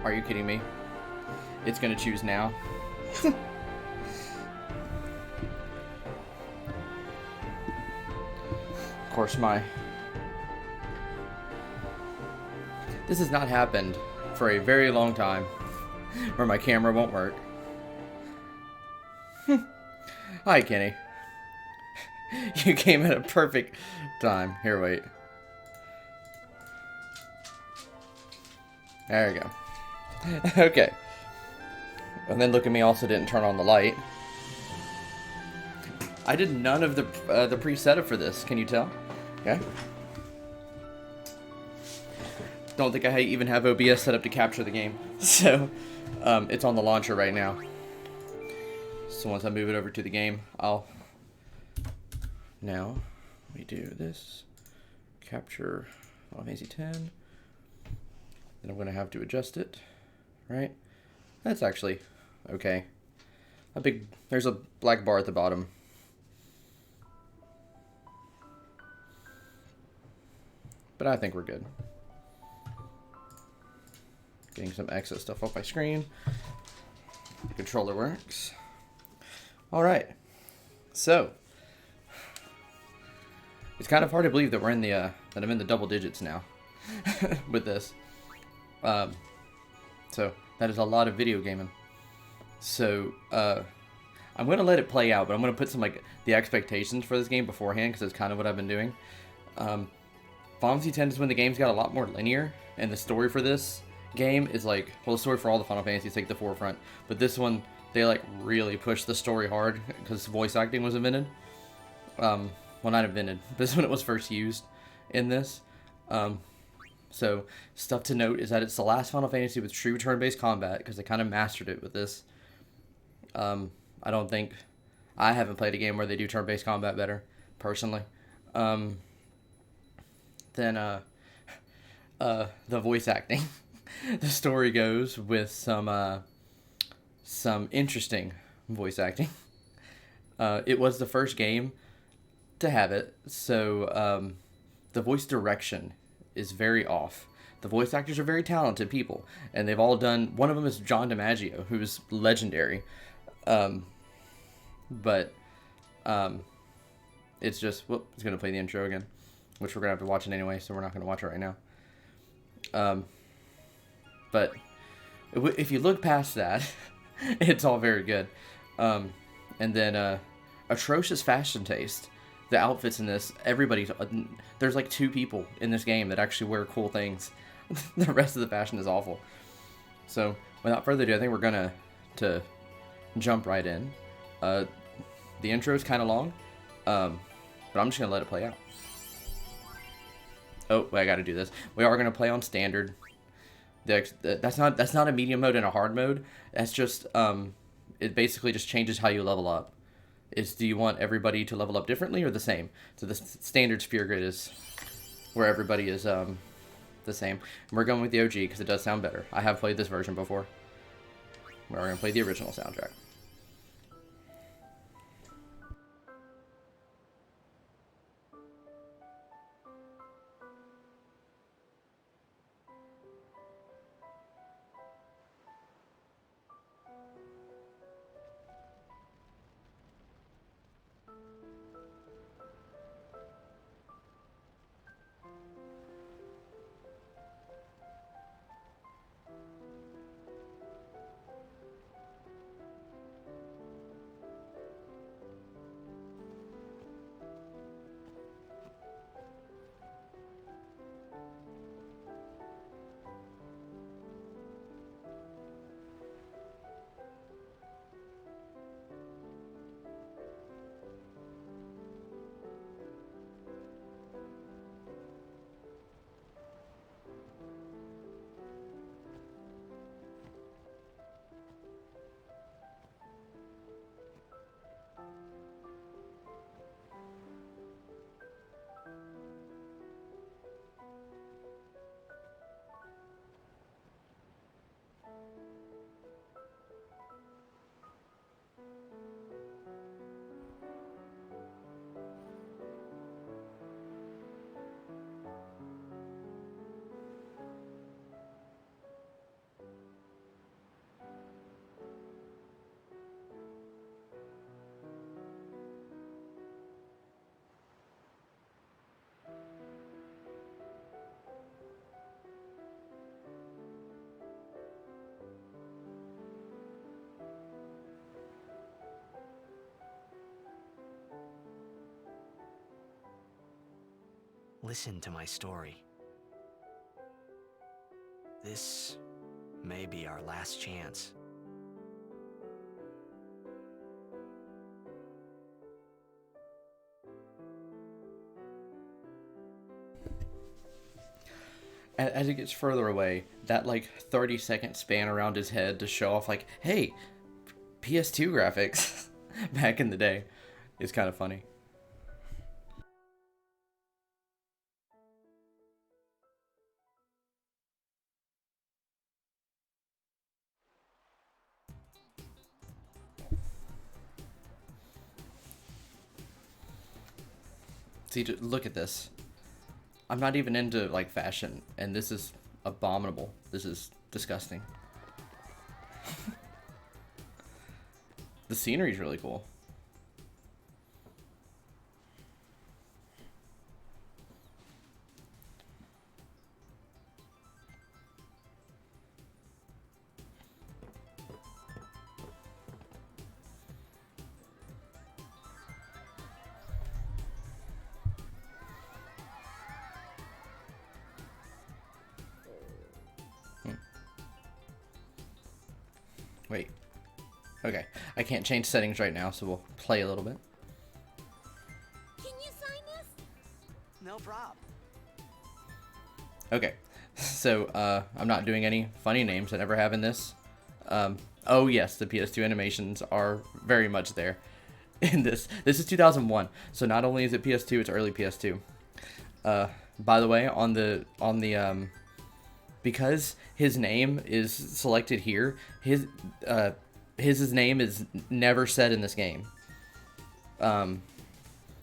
Are you kidding me? It's gonna choose now. Of course, this has not happened for a very long time, where my camera won't work. Hi, Kenny. You came at a perfect time. Here, wait. There you go. Okay. And then look at me, also didn't turn on the light. I did none of the pre-setup for this, can you tell? Okay. Don't think I even have OBS set up to capture the game. So, it's on the launcher right now. So once I move it over to the game, now, we do this. Capture Final Fantasy X. Then I'm going to have to adjust it, right? That's actually okay. There's a black bar at the bottom. But I think we're good. Getting some excess stuff off my screen. The controller works. Alright. So. It's kind of hard to believe that we're in the, that I'm in the double digits now. With this. So, that is a lot of video gaming. So, I'm going to let it play out, but I'm going to put some, the expectations for this game beforehand, because it's kind of what I've been doing. Final Fantasy X is when the game's got a lot more linear, and the story for this game is well, the story for all the Final Fantasies take the forefront, but this one, they, really pushed the story hard, because voice acting was invented. Well, not invented, but this is when it was first used in this. So, stuff to note is that it's the last Final Fantasy with true turn-based combat, because they kind of mastered it with this. I haven't played a game where they do turn-based combat better, personally. Then, the voice acting. The story goes with some interesting voice acting. It was the first game to have it, so, the voice direction is very off. The voice actors are very talented people, and they've all done... One of them is John DiMaggio, who's legendary. It's just... Whoop, it's going to play the intro again, which we're going to have to watch it anyway, so we're not going to watch it right now. But if you look past that, it's all very good. And then atrocious fashion taste. The outfits in this, there's 2 people in this game that actually wear cool things. The rest of the fashion is awful. So, without further ado, I think we're gonna jump right in. The intro is kind of long, but I'm just gonna let it play out. Oh, wait, I gotta do this. We are gonna play on standard. That's not a medium mode and a hard mode. That's just it basically just changes how you level up. Do you want everybody to level up differently or the same? So the standard sphere grid is where everybody is the same. And we're going with the OG because it does sound better. I have played this version before. We're going to play the original soundtrack. listen to my story. This may be our last chance. As it gets further away, that like 30-second span around his head to show off like, hey, PS2 graphics back in the day is kind of funny. See, look at this. I'm not even into like fashion, and this is abominable. This is disgusting. The scenery's really cool. Wait. Okay. I can't change settings right now, so we'll play a little bit. Can you sign this? No problem. Okay. So, I'm not doing any funny names. I never have in this. Oh yes, the PS2 animations are very much there in this. This is 2001, so not only is it PS2, it's early PS2. By the way, on the because his name is selected here, his name is never said in this game.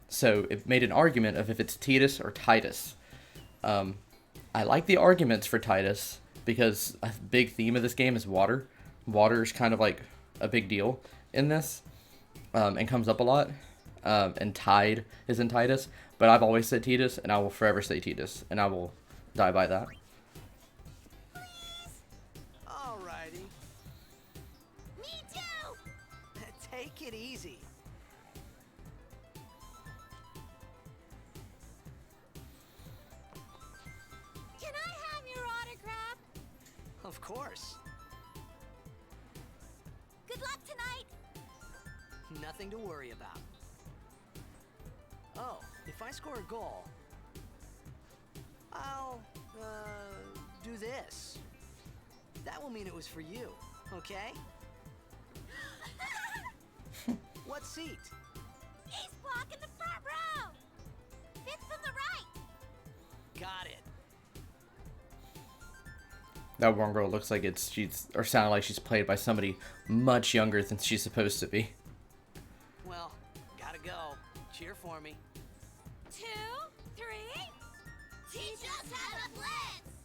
So it made an argument of if it's Titus or Titus. I like the arguments for Titus because a big theme of this game is water. Water is kind of like a big deal in this, and comes up a lot. And Tide is in Titus, but I've always said Titus, and I will forever say Titus, and I will die by that. Alrighty. Me too! Take it easy. Can I have your autograph? Of course. Good luck tonight! Nothing to worry about. Oh, if I score a goal, I'll, do this. That will mean it was for you, okay? What seat? Ace block in the front row! Fifth from the right! Got it. That one girl looks like she's or sounded like she's played by somebody much younger than she's supposed to be. Well, gotta go. Cheer for me. 2, 3... Teach us how to blitz!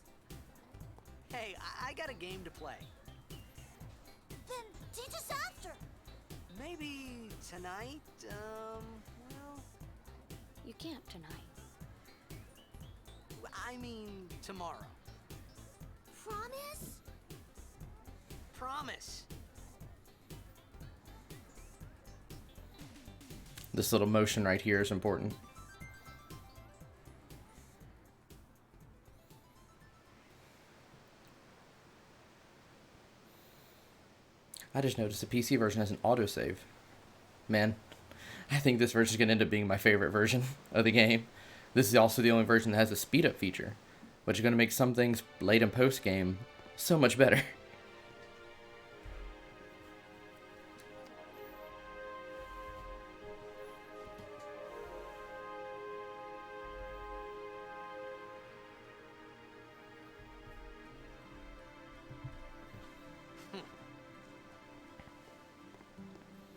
Hey, I got a game to play. Then teach us after! Maybe tonight, well, You can't tonight. I mean tomorrow. Promise? Promise. This little motion right here is important. I just noticed the PC version has an autosave. Man, I think this version is going to end up being my favorite version of the game. This is also the only version that has a speed up feature, which is going to make some things late in post game so much better.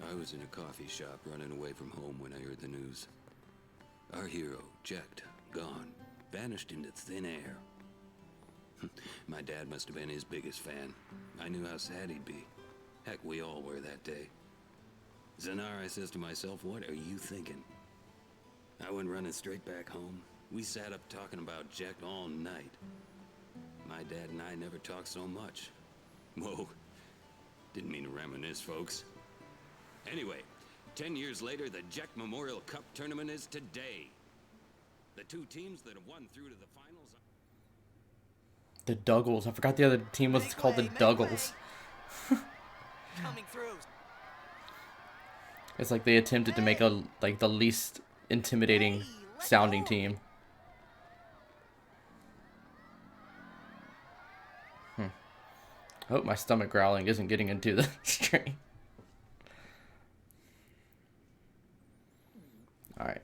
I was in a coffee shop running away from home when I heard the news. Our hero, checked, gone, vanished into thin air. My dad must have been his biggest fan. I knew how sad he'd be. Heck, we all were that day. Zanar, I says to myself, what are you thinking? I went running straight back home. We sat up talking about Jack all night. My dad and I never talked so much. Whoa, didn't mean to reminisce, folks. Anyway, 10 years later, the Jack Memorial Cup tournament is today. The two teams that have won through to the finals. The Duggles. I forgot the other team was Make called the way, make Duggles. Coming through. It's like they attempted to make a like the least intimidating Hey, let sounding go. team. I hope my stomach growling isn't getting into the stream. Alright.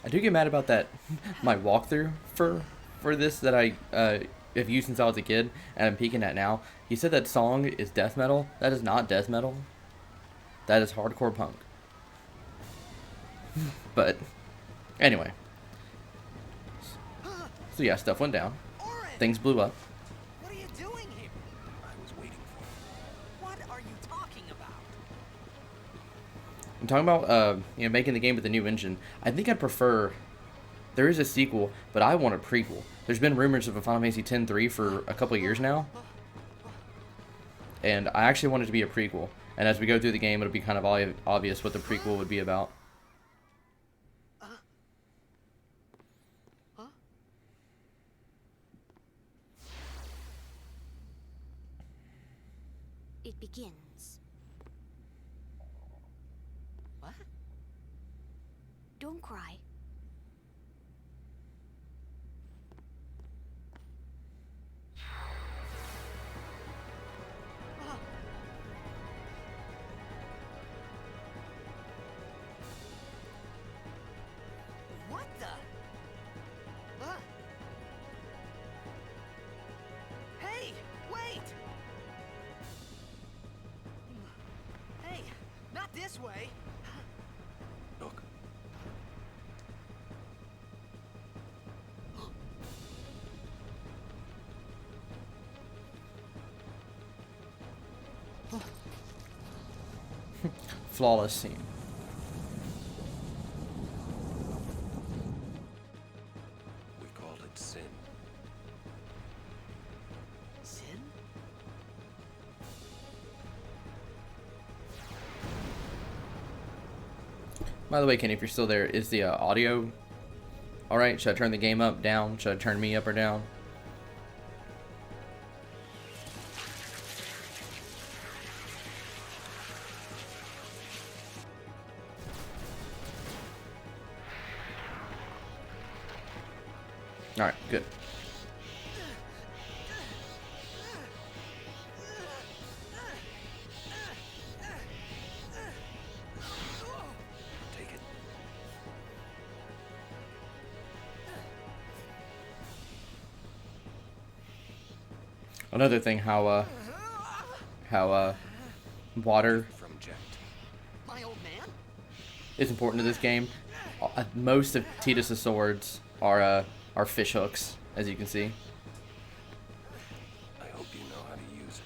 I do get mad about that my walkthrough for this that I have used since I was a kid and I'm peeking at now. You said that song is death metal. That is not death metal. That is hardcore punk. But anyway. So yeah, stuff went down. Orin, Things blew up. what are you doing here? I was waiting for you. What are you talking about? I'm talking about making the game with the new engine. I think I'd prefer. There is a sequel, but I want a prequel. There's been rumors of a Final Fantasy X-3 for a couple of years now, and I actually want it to be a prequel. And as we go through the game, it'll be kind of obvious what the prequel would be about. It begins. What? Don't cry. What the? Hey, wait! Hey, not this way. Look. Flawless scene. We called it sin. Sin? By the way, Kenny, if you're still there, is the audio alright? Should I turn the game up, down? Should I turn me up or down? Alright, good. Take it. Another thing, how water From Jekt. My old man? is important to this game. Most of Tidus' swords are fish hooks, as you can see. I hope you know how to use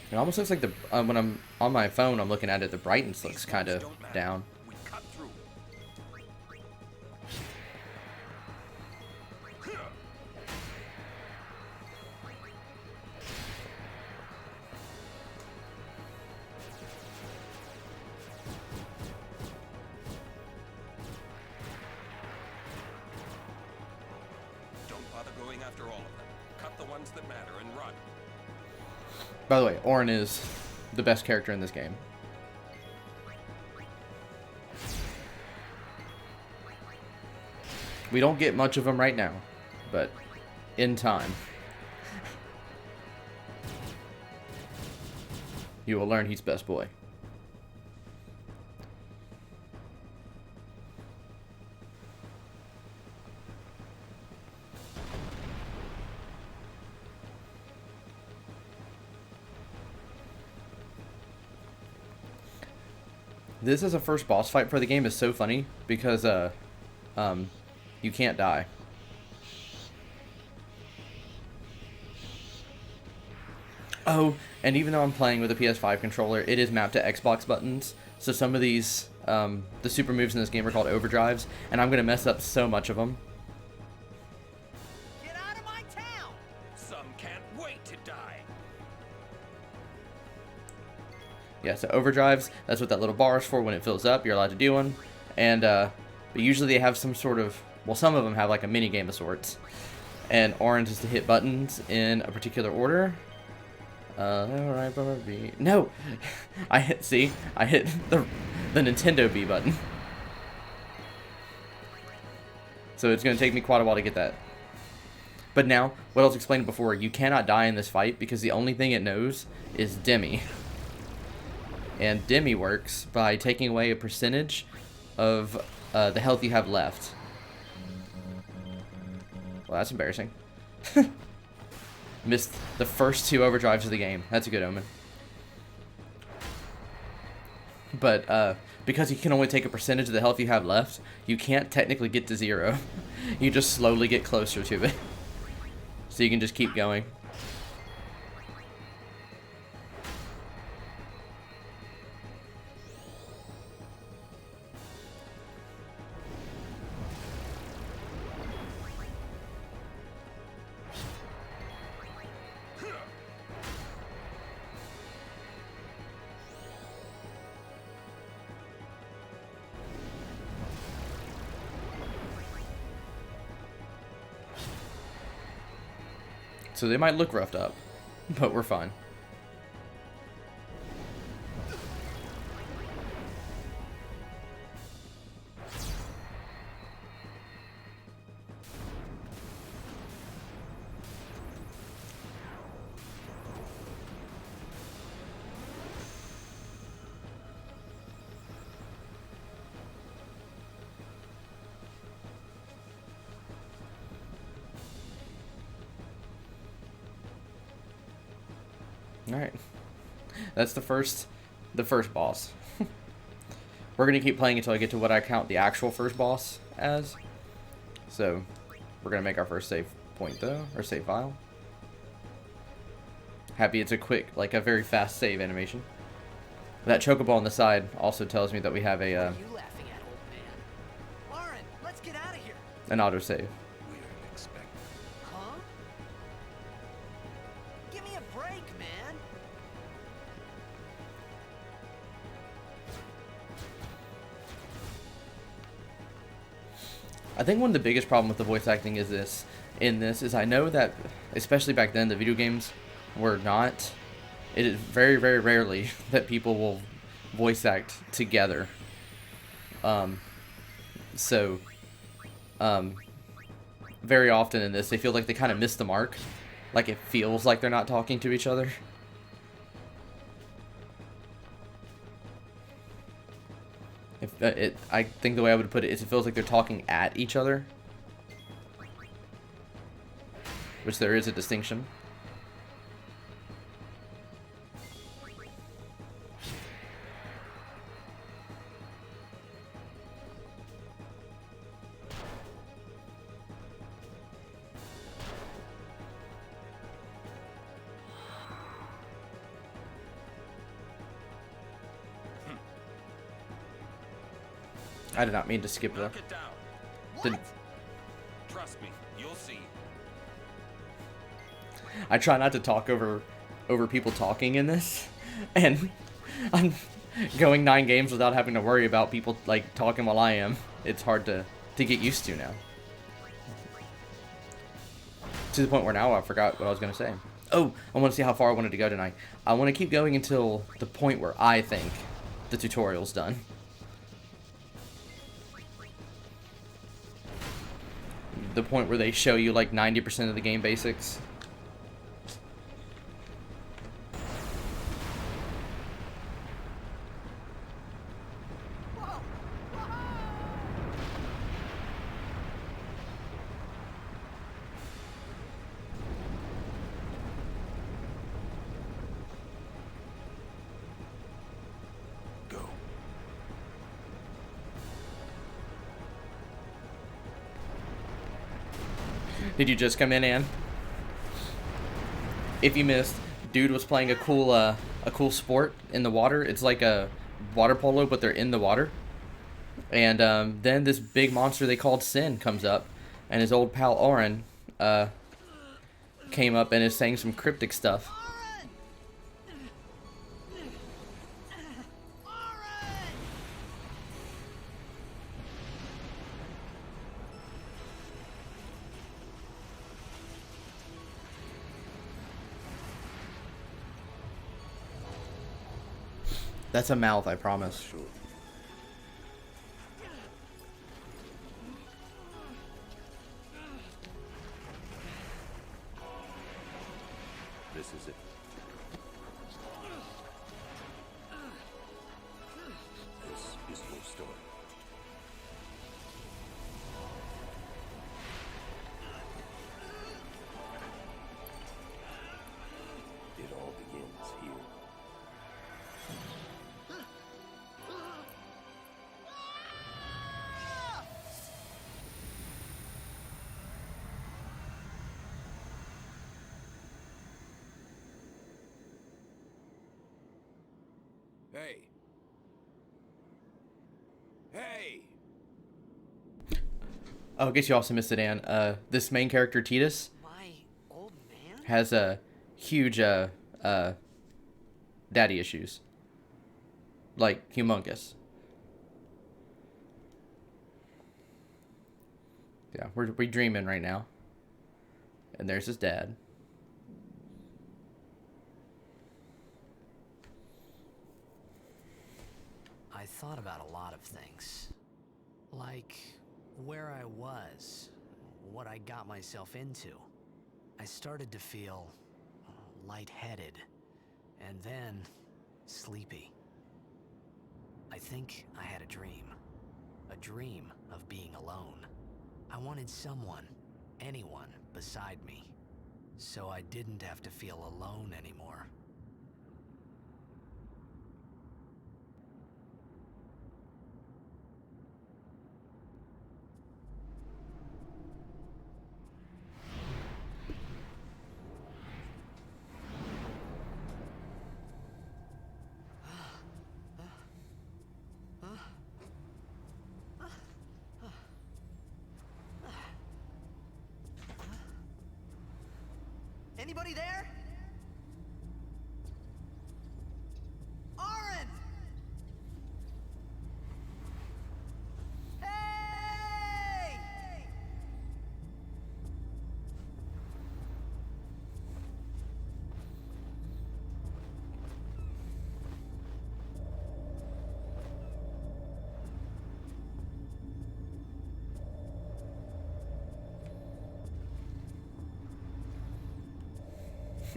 it. It almost looks like the when I'm on my phone, I'm looking at it. The brightness looks These kind of moves don't matter. down. We cut through. Don't bother going after all of them. Cut the ones that matter and run. By the way, Auron is the best character in this game. We don't get much of him right now, but in time, you will learn he's best boy. This as a first boss fight for the game is so funny because you can't die. Oh, and even though I'm playing with a PS5 controller, it is mapped to Xbox buttons. So some of these, the super moves in this game are called overdrives, and I'm gonna mess up so much of them. Get out of my town! Some can't wait to die. Yeah, so overdrives, that's what that little bar is for. When it fills up, you're allowed to do one. And, but usually they have some sort of, well, some of them have like a mini game of sorts. And orange is to hit buttons in a particular order. Alright, B. No! I hit the Nintendo B button. So it's going to take me quite a while to get that. But now, what I was explaining before, you cannot die in this fight because the only thing it knows is Demi. And Demi works by taking away a percentage of the health you have left. Well, that's embarrassing. Missed the first two overdrives of the game. That's a good omen. But because you can only take a percentage of the health you have left, you can't technically get to 0. You just slowly get closer to it. So you can just keep going. So they might look roughed up, but we're fine. Alright. That's the first boss. We're gonna keep playing until I get to what I count the actual first boss as. So, we're gonna make our first save point though, or save file. Happy it's a quick, like a very fast save animation. That chocobo on the side also tells me that we have What are a you laughing at, old man? Lauren, let's get out of here. an autosave. We're expecting. Huh? Give me a break, man. I think one of the biggest problem with the voice acting is this. In this is I know that, especially back then, the video games were not. It is very, very rarely that people will voice act together. So, very often in this, they feel like they kind of miss the mark. Like, it feels like they're not talking to each other. I think the way I would put it is it feels like they're talking at each other. Which there is a distinction. I did not mean to skip that. Knock it down. Didn't. Trust me, you'll see. I try not to talk over people talking in this, and I'm going 9 games without having to worry about people like talking while I am. It's hard to get used to now. To the point where now I forgot what I was gonna say. Oh, I want to see how far I wanted to go tonight. I want to keep going until the point where I think the tutorial's done. The point where they show you like 90% of the game basics. Go. Did you just come in, Ann? If you missed, dude was playing a cool sport in the water. It's like a water polo, but they're in the water. And then this big monster they called Sin comes up, and his old pal Oren came up and is saying some cryptic stuff. That's a mouth, I promise. Sure. This is it. This is your story. It all begins here. Hey. Hey. Oh, I guess you also missed it, Ann. This main character, Titus, My old man? has a huge daddy issues. Like, humongous. Yeah, we're dreaming right now. And there's his dad. I thought about a lot of things. Like where I was, what I got myself into. I started to feel lightheaded, and then sleepy. I think I had a dream of being alone. I wanted someone, anyone beside me, so I didn't have to feel alone anymore. Anybody there? Oren! Hey!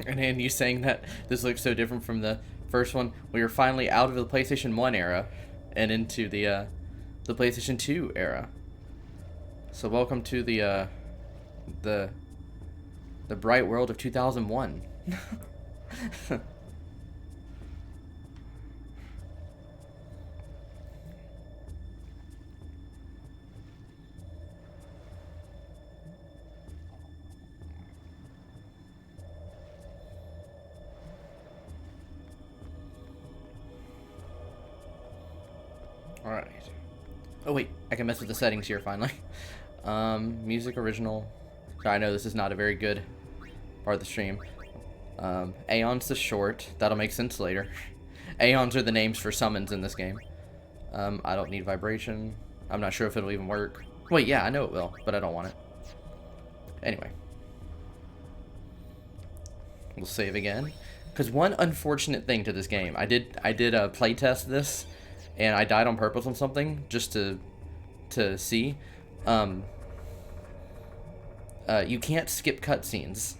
And you saying that this looks so different from the first one. We are finally out of the PlayStation 1 era and into the PlayStation 2 era. So welcome to the bright world of 2001. Alright. Oh wait, I can mess with the settings here finally. Music original. I know this is not a very good part of the stream. Aeon's the short. That'll make sense later. Aeons are the names for summons in this game. I don't need vibration. I'm not sure if it'll even work. Wait, yeah, I know it will, but I don't want it. Anyway. We'll save again. Because one unfortunate thing to this game, I did playtest this, and I died on purpose on something just to see. You can't skip cutscenes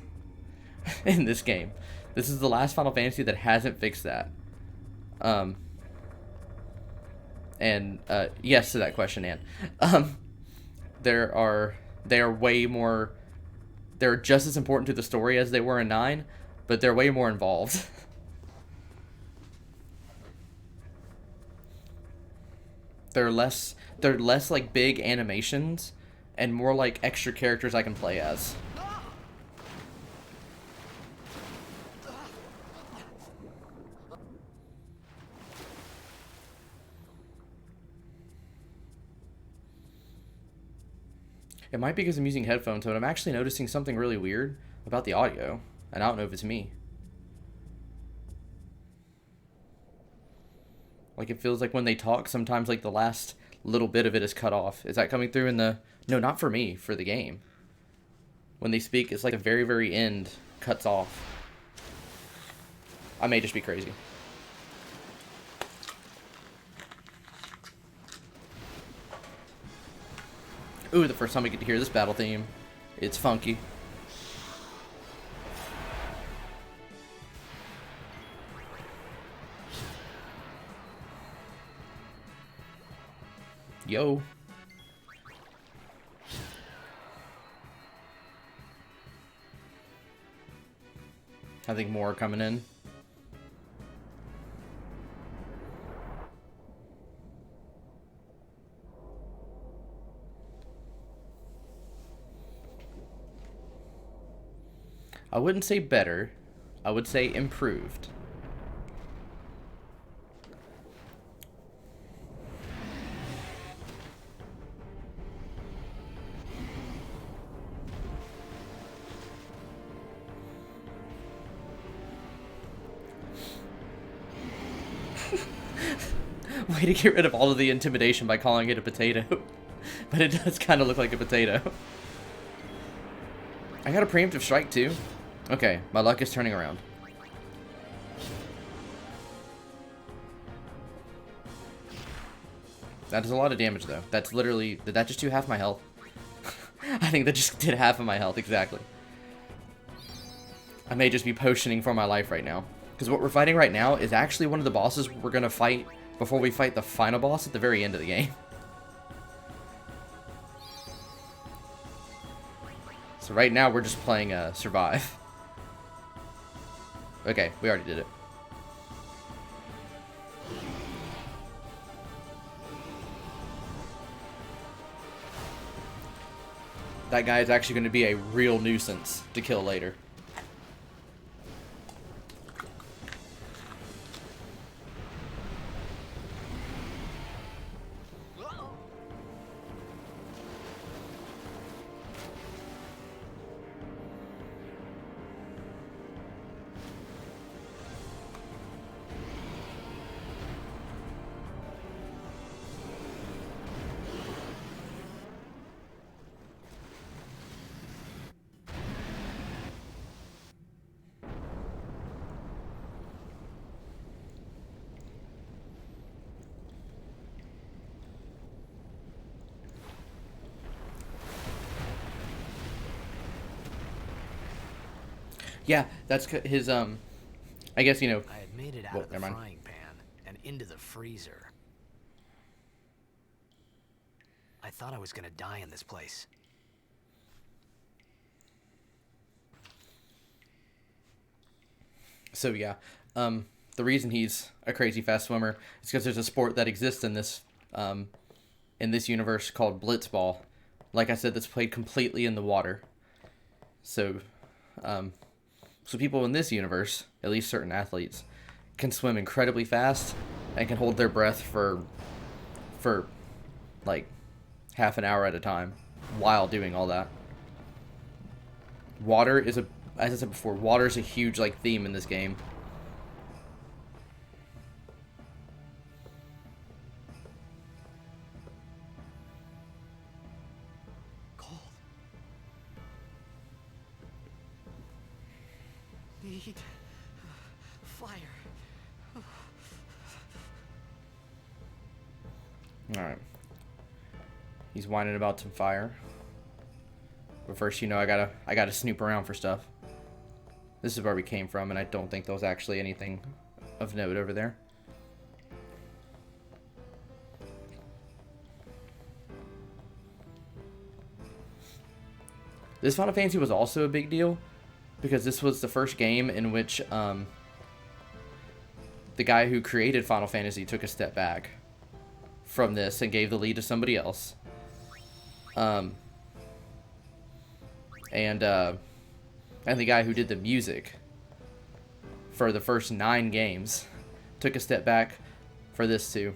in this game. This is the last Final Fantasy that hasn't fixed that. And yes to that question, Ann. They are way more. They're just as important to the story as they were in 9, but they're way more involved. They're less like big animations and more like extra characters I can play as. It might be because I'm using headphones, but I'm actually noticing something really weird about the audio, and I don't know if it's me. Like, it feels like when they talk, sometimes, like, the last little bit of it is cut off. Is that coming through in the... No, not for me, for the game. When they speak, it's like the very, very end cuts off. I may just be crazy. Ooh, the first time we get to hear this battle theme. It's funky. Yo. I think more are coming in. I wouldn't say better. I would say improved. Way to get rid of all of the intimidation by calling it a potato. But it does kind of look like a potato. I got a preemptive strike too. Okay, my luck is turning around. That is a lot of damage though. That's literally, did that just do half my health? I think that just did half of my health, exactly. I may just be potioning for my life right now. Because what we're fighting right now is actually one of the bosses we're going to fight before we fight the final boss at the very end of the game. So right now we're just playing Survive. Okay, we already did it. That guy is actually going to be a real nuisance to kill later. Yeah, that's his I guess I had made it out Well, of the never mind. frying pan and into the freezer. I thought I was gonna die in this place. So yeah, the reason he's a crazy fast swimmer is because there's a sport that exists in this universe called blitzball. Like I said, that's played completely in the water. So, so people in this universe, at least certain athletes, can swim incredibly fast and can hold their breath for like half an hour at a time while doing all that. Water is a, as I said before, water is a huge like theme in this game. Cold. Need fire. All right. He's whining about some fire. But first, I gotta snoop around for stuff. This is where we came from, and I don't think there was actually anything of note over there. This Final Fantasy was also a big deal because this was the first game in which the guy who created Final Fantasy took a step back from this and gave the lead to somebody else. And the guy who did the music for the first 9 games took a step back for this too.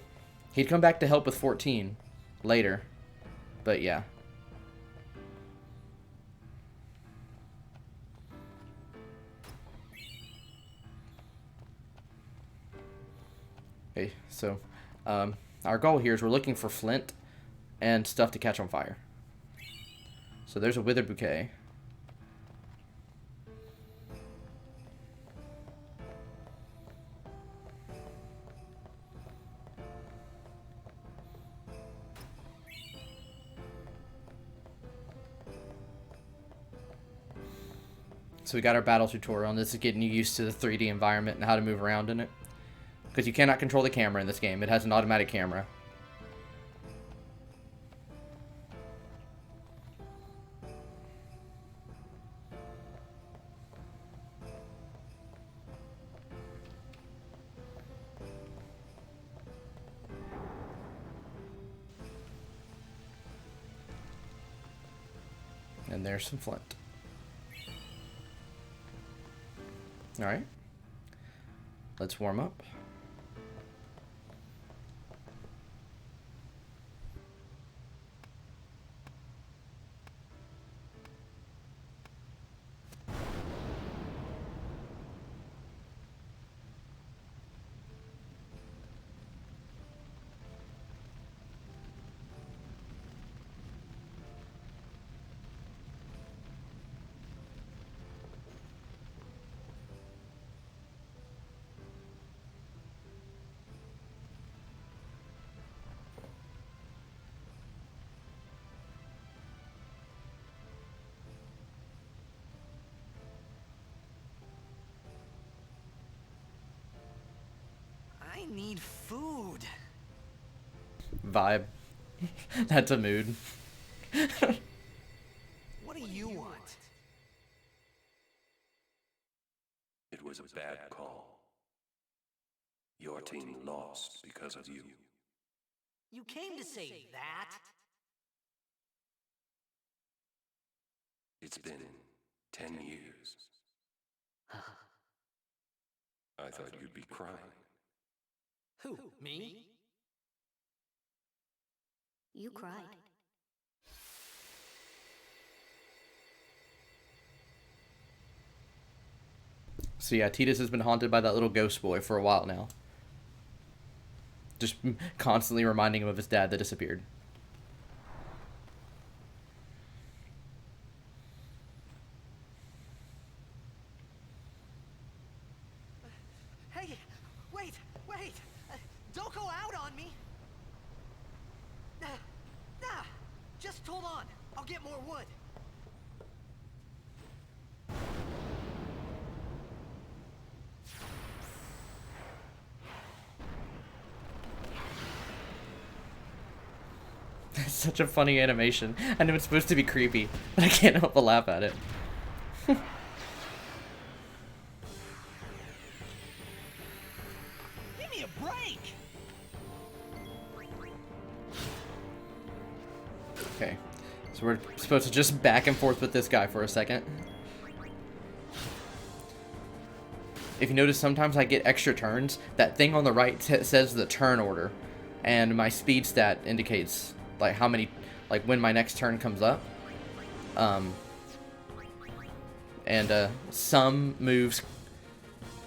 He'd come back to help with 14 later, but yeah. Okay, so our goal here is we're looking for flint and stuff to catch on fire. So there's a withered bouquet. So we got our battle tutorial, and this is getting you used to the 3D environment and how to move around in it. Because you cannot control the camera in this game. It has an automatic camera. And there's some flint. Alright. Let's warm up. I need food. Vibe. That's a mood. What do you want? It was a bad call. Your team lost because of you. You came to say that? It's been 10 years. I thought you'd be crying. Who, me? You cried. So yeah, Tidus has been haunted by that little ghost boy for a while now. Just constantly reminding him of his dad that disappeared. Hey, wait! Don't go out on me! Just hold on. I'll get more wood. It's such a funny animation. I know it's supposed to be creepy, but I can't help but laugh at it. Give me a break! Okay, so we're supposed to just back and forth with this guy for a second. If you notice, sometimes I get extra turns. That thing on the right says the turn order, and my speed stat indicates like how many, like when my next turn comes up. And some moves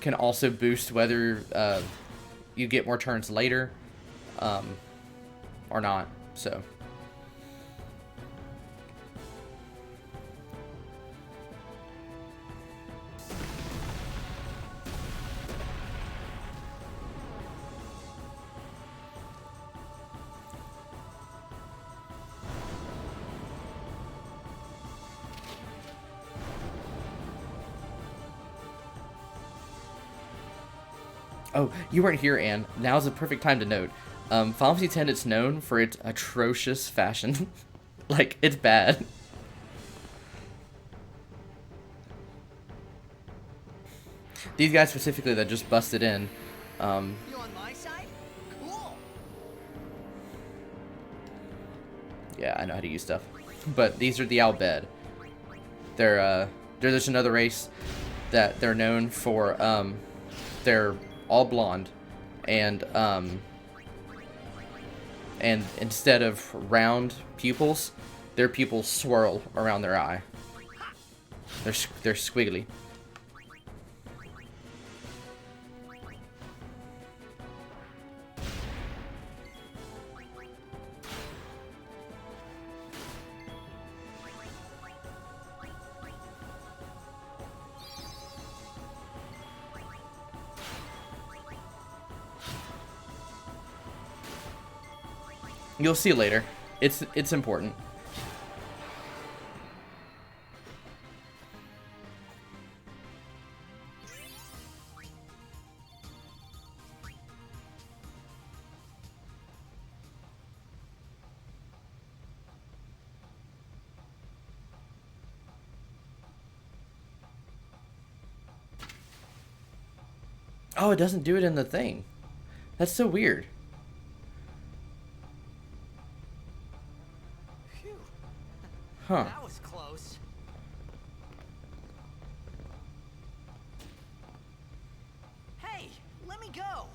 can also boost whether you get more turns later or not. So. Oh, you weren't here, Anne. Now's the perfect time to note. Final Fantasy X, it's known for its atrocious fashion. Like, it's bad. These guys specifically that just busted in. You on my side? Cool. Yeah, I know how to use stuff. But these are the Al Bhed. They're just another race that they're known for. They're all blonde, and instead of round pupils, their pupils swirl around their eye. They're squiggly. You'll see later. It's important. Oh, it doesn't do it in the thing. That's so weird. Phew. Huh. That was close. Hey, let me go.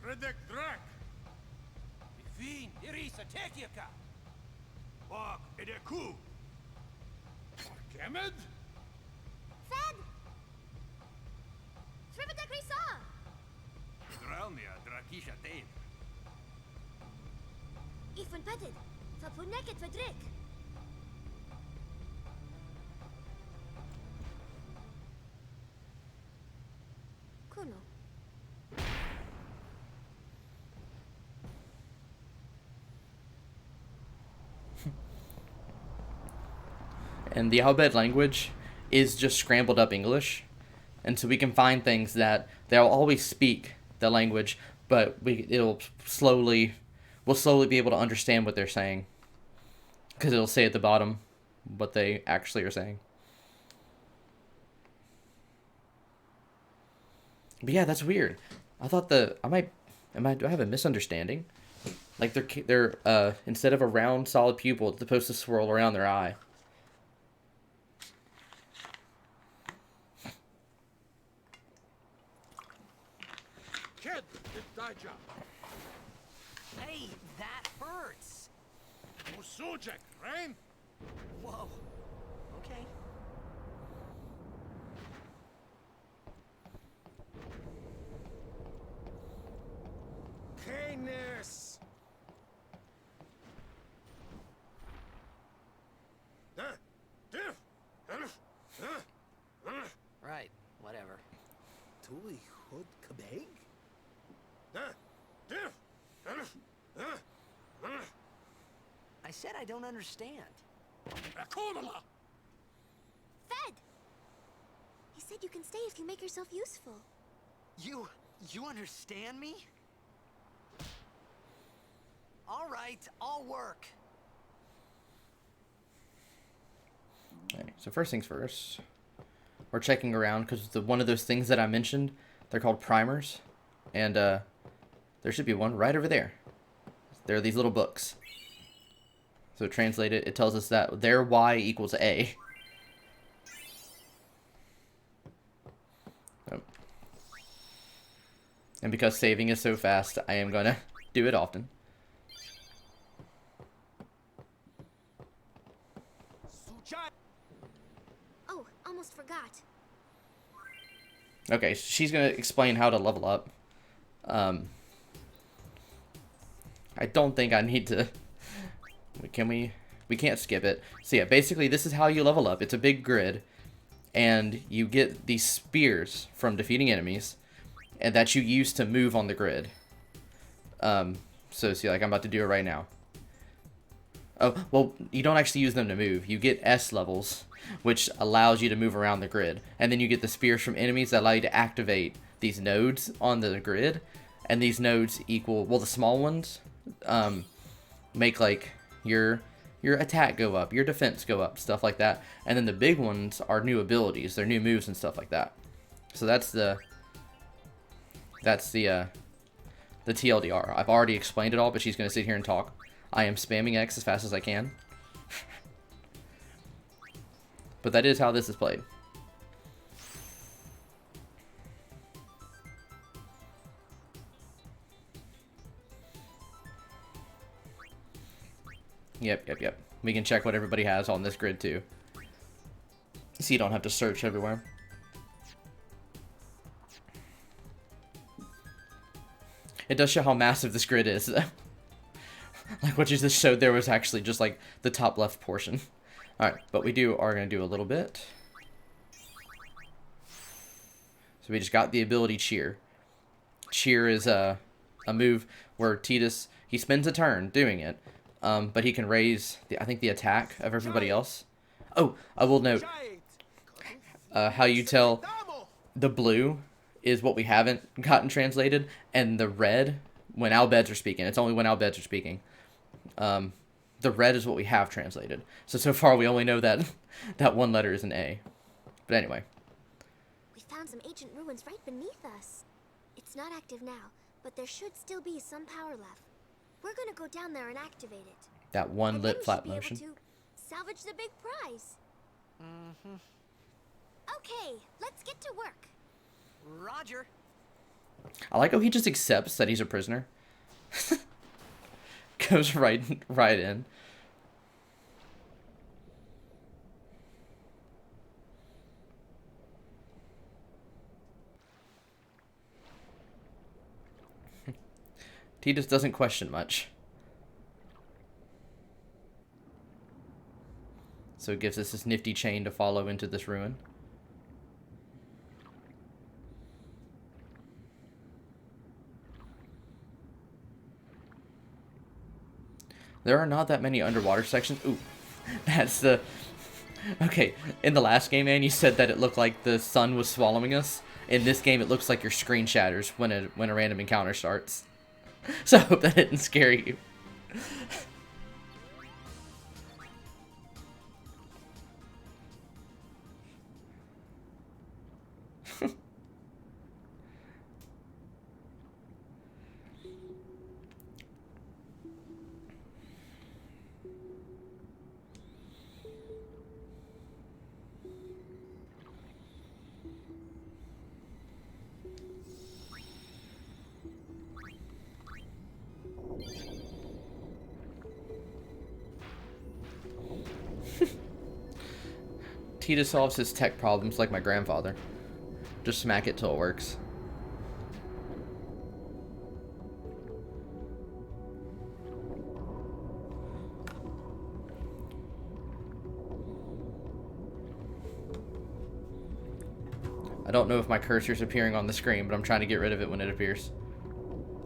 Redek Drak! Vin, Irisa, Tekika! Bak, Edeku! Kemed? Fed! Tribute Grisa! Drelmia, Drakisha Dave. Ifun Petted! Fapuneket Vedrik! Kuno. And the Al Bhed language is just scrambled up English. And so we can find things that they'll always speak the language, but we'll slowly be able to understand what they're saying. Because it'll say at the bottom what they actually are saying. But yeah, that's weird. I thought do I have a misunderstanding? Like they're instead of a round solid pupil, it's supposed to swirl around their eye. Kid, it's Daija. Hey, that hurts. Musujek, right? Whoa. Okay. Canis! Right, whatever. Tuli Hood Kabeg? I said I don't understand. Akunala! Fed! He said you can stay if you make yourself useful. You understand me? right, I'll work. Alright, so first things first, we're checking around because one of those things that I mentioned, they're called primers, and there should be one right over there. There are these little books. So translated, it tells us that their y equals a. Oh. And because saving is so fast, I am gonna do it often. Oh, almost forgot. Okay, so she's gonna explain how to level up. I don't think I need to. Can we? We can't skip it. So yeah, basically this is how you level up. It's a big grid, and you get these spears from defeating enemies, and that you use to move on the grid. So see, like I'm about to do it right now. Oh, well, you don't actually use them to move. You get S levels, which allows you to move around the grid. And then you get the spears from enemies that allow you to activate these nodes on the grid. And these nodes equal, well, the small ones make like your attack go up, your defense go up, stuff like that. And then the big ones are new abilities, they're new moves and stuff like that. So that's the TLDR. I've already explained it all, but she's going to sit here and talk. I am spamming X as fast as I can. But that is how this is played. Yep. We can check what everybody has on this grid too. So you don't have to search everywhere. It does show how massive this grid is. Like what you just showed there was actually just like the top left portion. Alright, but we are going to do a little bit. So we just got the ability Cheer. Cheer is a move where Tidus, he spends a turn doing it. But he can raise, I think, the attack of everybody else. Oh, I will note, how you tell the blue is what we haven't gotten translated, and the red, when Al-Beds are speaking. It's only when Al-Beds are speaking. The red is what we have translated. So far we only know that that one letter is an A. But anyway. We found some ancient ruins right beneath us. It's not active now, but there should still be some power left. We're gonna go down there and activate it. That one And lit then we flat should be motion. able to salvage the big prize. Okay, let's get to work. Roger. I like how he just accepts that he's a prisoner. Goes right in. Tidus doesn't question much. So it gives us this nifty chain to follow into this ruin. There are not that many underwater sections. Ooh, that's the... Okay, in the last game, man, you said that it looked like the sun was swallowing us. In this game, it looks like your screen shatters when a random encounter starts. So I hope that didn't scare you. Tidus solves his tech problems like my grandfather. Just smack it till it works. I don't know if my cursor's appearing on the screen, but I'm trying to get rid of it when it appears.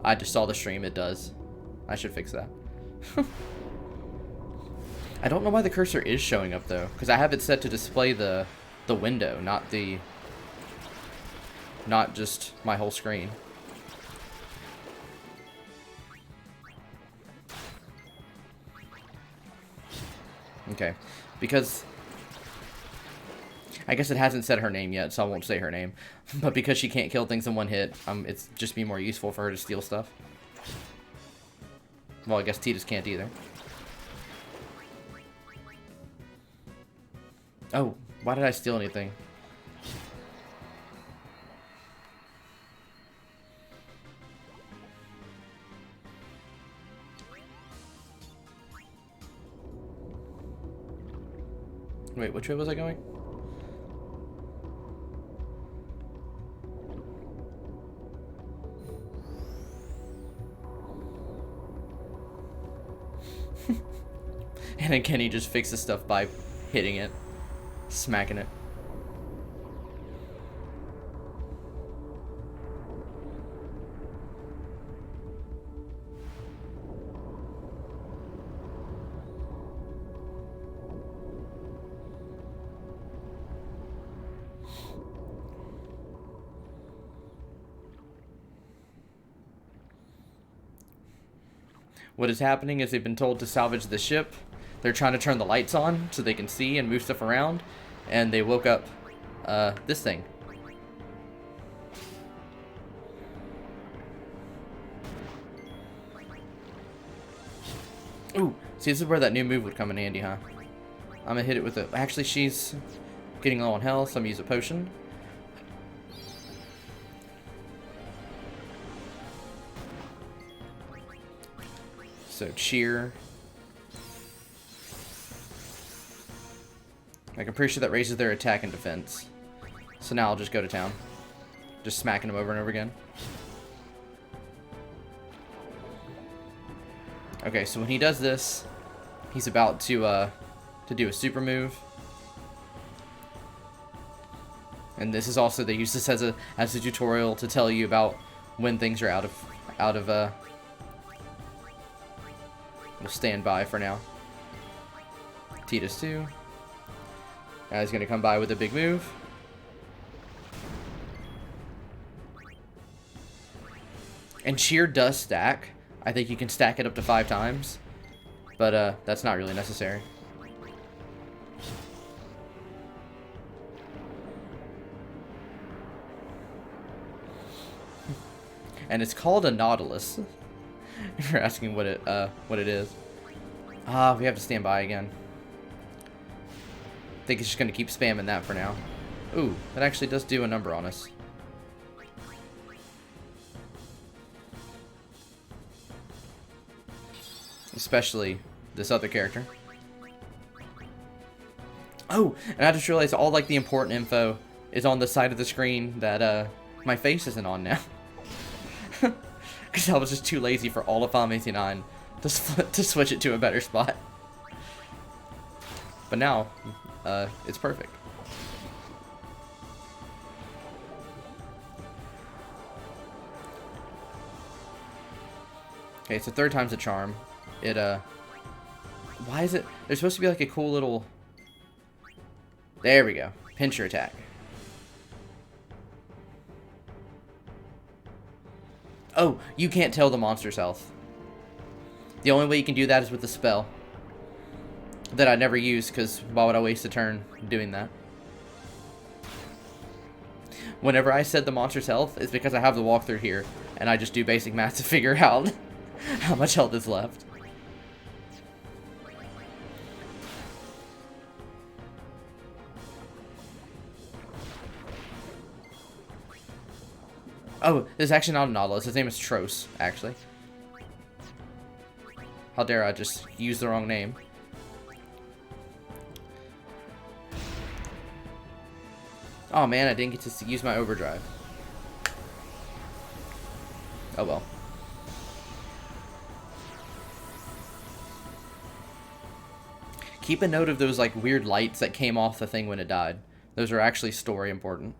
I just saw the stream, it does. I should fix that. I don't know why the cursor is showing up though, because I have it set to display the window, not just my whole screen. Okay. Because I guess it hasn't said her name yet, so I won't say her name. But because she can't kill things in one hit, it's just be more useful for her to steal stuff. Well, I guess Tidus can't either. Oh, why did I steal anything? Wait, which way was I going? And again, he just fixes stuff by hitting it, smacking it. What is happening is they've been told to salvage the ship. They're trying to turn the lights on so they can see and move stuff around. And they woke up this thing. Ooh, see, this is where that new move would come in handy, huh? I'm gonna hit it with a... Actually, she's getting low on health, so I'm gonna use a potion. So, cheer. Like, I'm pretty sure that raises their attack and defense. So now I'll just go to town. Just smacking them over and over again. Okay, so when he does this, he's about to do a super move. And this is also, they use this as a tutorial to tell you about when things are out of we'll stand by for now. Tidus 2. Guy's gonna come by with a big move. And cheer does stack. I think you can stack it up to 5 times. But that's not really necessary. And it's called a Nautilus. If you're asking what it is. We have to stand by again. I think it's just gonna keep spamming that for now. Ooh, that actually does do a number on us. Especially this other character. Oh, and I just realized all like the important info is on the side of the screen that my face isn't on now. Because I was just too lazy for all of Final Fantasy IX to switch it to a better spot. But now, it's perfect. Okay, so third time's a charm. It, why is it... There's supposed to be like a cool little... There we go. Pincher attack. Oh, you can't tell the monster's health. The only way you can do that is with the spell. That I never use, because why would I waste a turn doing that? Whenever I said the monster's health, it's because I have the walkthrough here, and I just do basic math to figure out how much health is left. Oh, this is actually not a Nautilus. His name is Tros, actually. How dare I just use the wrong name. Oh man, I didn't get to use my overdrive. Oh well. Keep a note of those like weird lights that came off the thing when it died. Those are actually story important.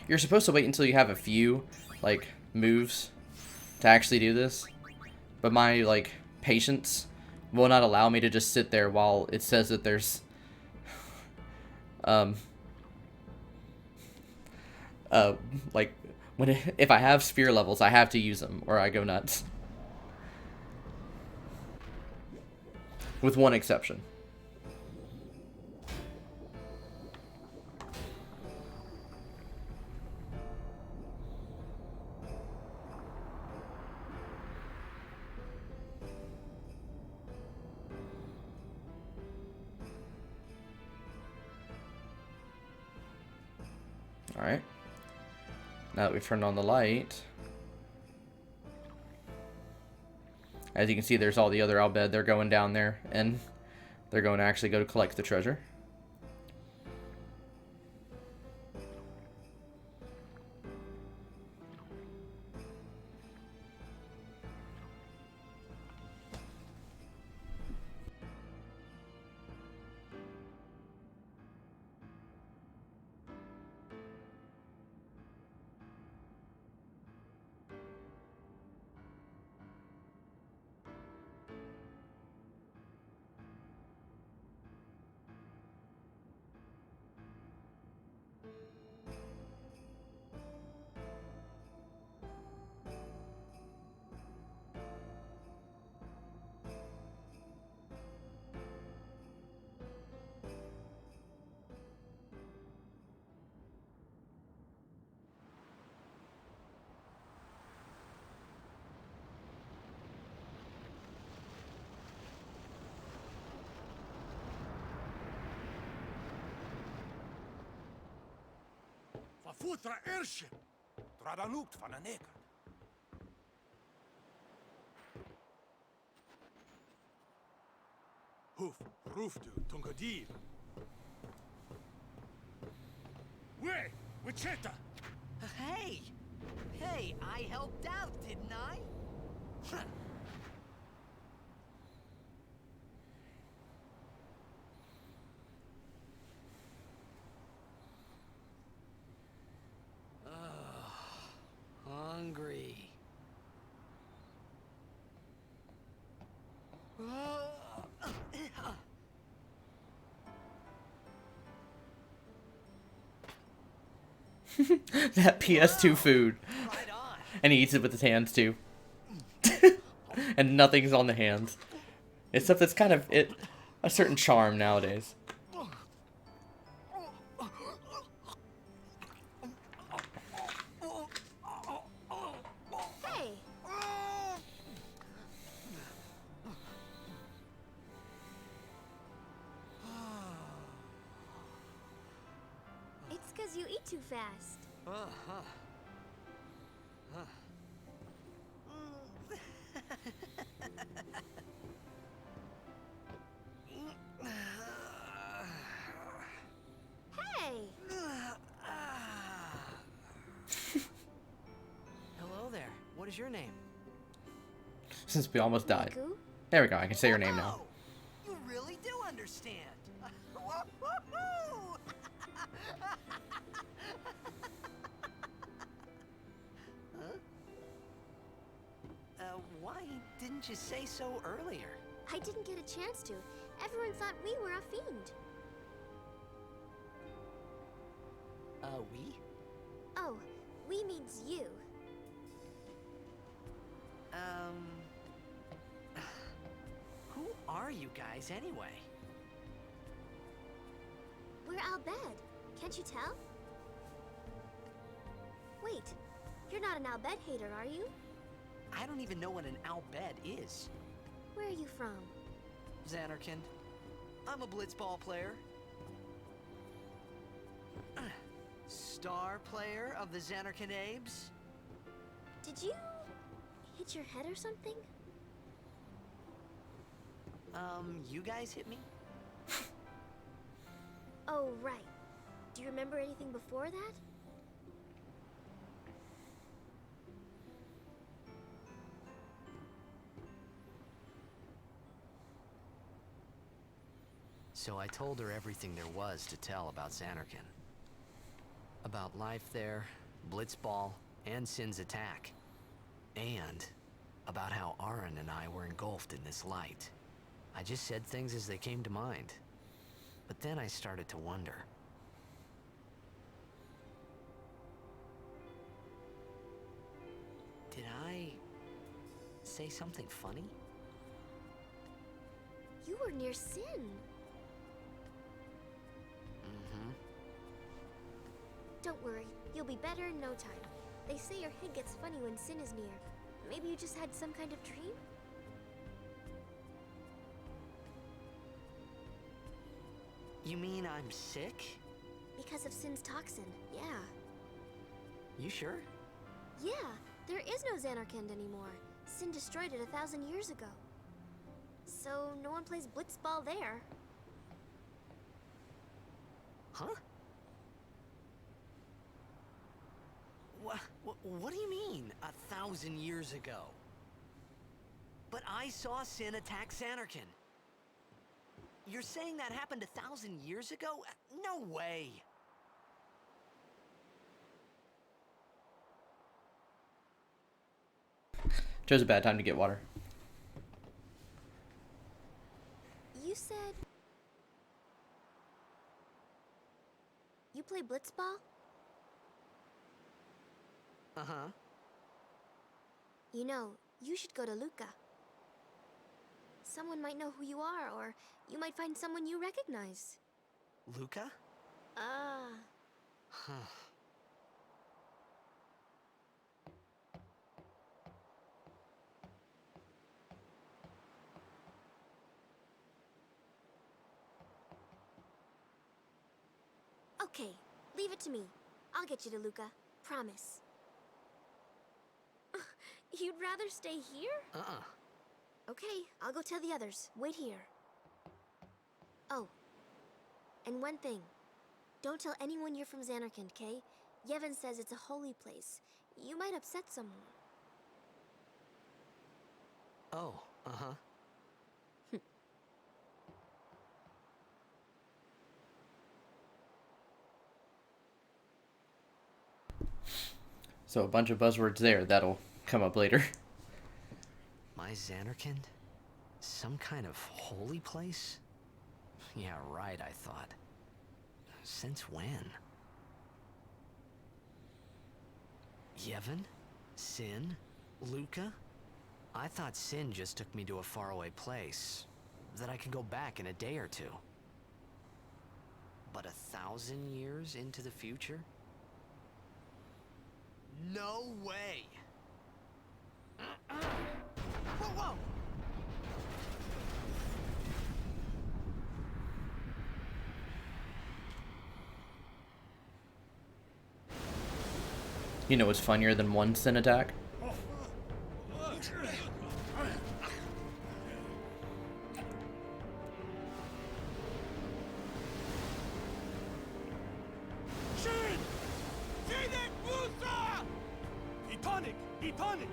You're supposed to wait until you have a few, like, moves to actually do this. But my, like, patience will not allow me to just sit there while it says that there's, like if I have sphere levels, I have to use them or I go nuts. With one exception. Alright. Now that we've turned on the light, as you can see, there's all the other Al Bhed. They're going down there, and they're going to actually go to collect the treasure. Futra airship. Tradalukt van een eker. Hoof, roofdu, tungadir. Way, Wichita. Hey! Hey, I helped out, didn't I? Hungry. That PS2 food. Right on. And he eats it with his hands too. And nothing's on the hands. It's stuff that's kind of a certain charm nowadays. Hey! It's because you eat too fast. Hey! Hello there. What is your name? Since we almost died. Miku? There we go, I can say your name now. Oh, you really do understand. Woo-hoo-hoo! Why didn't you say so earlier? I didn't get a chance to. Everyone thought we were a fiend. We? Oh, we means you. Who are you guys anyway? We're Al Bhed. Can't you tell? Wait, you're not an Al Bhed hater, are you? I don't even know what an Al Bhed is. Where are you from? Zanarkand. I'm a blitzball player. Star player of the Zanarkand Abes. Did you hit your head or something? You guys hit me? Oh, right. Do you remember anything before that? So I told her everything there was to tell about Zanarkand. About life there, Blitzball, and Sin's attack. And about how Aaron and I were engulfed in this light. I just said things as they came to mind. But then I started to wonder. Did I say something funny? You were near Sin. Mm-hmm. Don't worry, you'll be better in no time. They say your head gets funny when Sin is near. Maybe you just had some kind of dream? You mean I'm sick? Because of Sin's toxin, yeah. You sure? Yeah, there is no Xanarkand anymore. Sin destroyed it 1,000 years ago. So no one plays blitzball there. Huh? What do you mean, 1,000 years ago? But I saw Sin attack Xanarkand. You're saying that happened 1,000 years ago? No way! Chose a bad time to get water. You said... You play blitzball? Uh-huh. You know, you should go to Luca. Someone might know who you are, or you might find someone you recognize. Luca? Ah. Huh. Okay, leave it to me. I'll get you to Luca. Promise. You'd rather stay here? Uh-uh. Okay, I'll go tell the others. Wait here. Oh. And one thing. Don't tell anyone you're from Xanarkand, Kay? Yevon says it's a holy place. You might upset someone. Oh, uh-huh. So a bunch of buzzwords there that'll come up later. My Xanarkand? Some kind of holy place? Yeah, right, I thought. Since when? Yevon? Sin? Luca? I thought Sin just took me to a faraway place that I could go back in a day or two. But 1,000 years into the future? No way! Whoa, whoa! You know what's funnier than one Sin attack? Shin! Sinek Musa! Etonic! Etonic!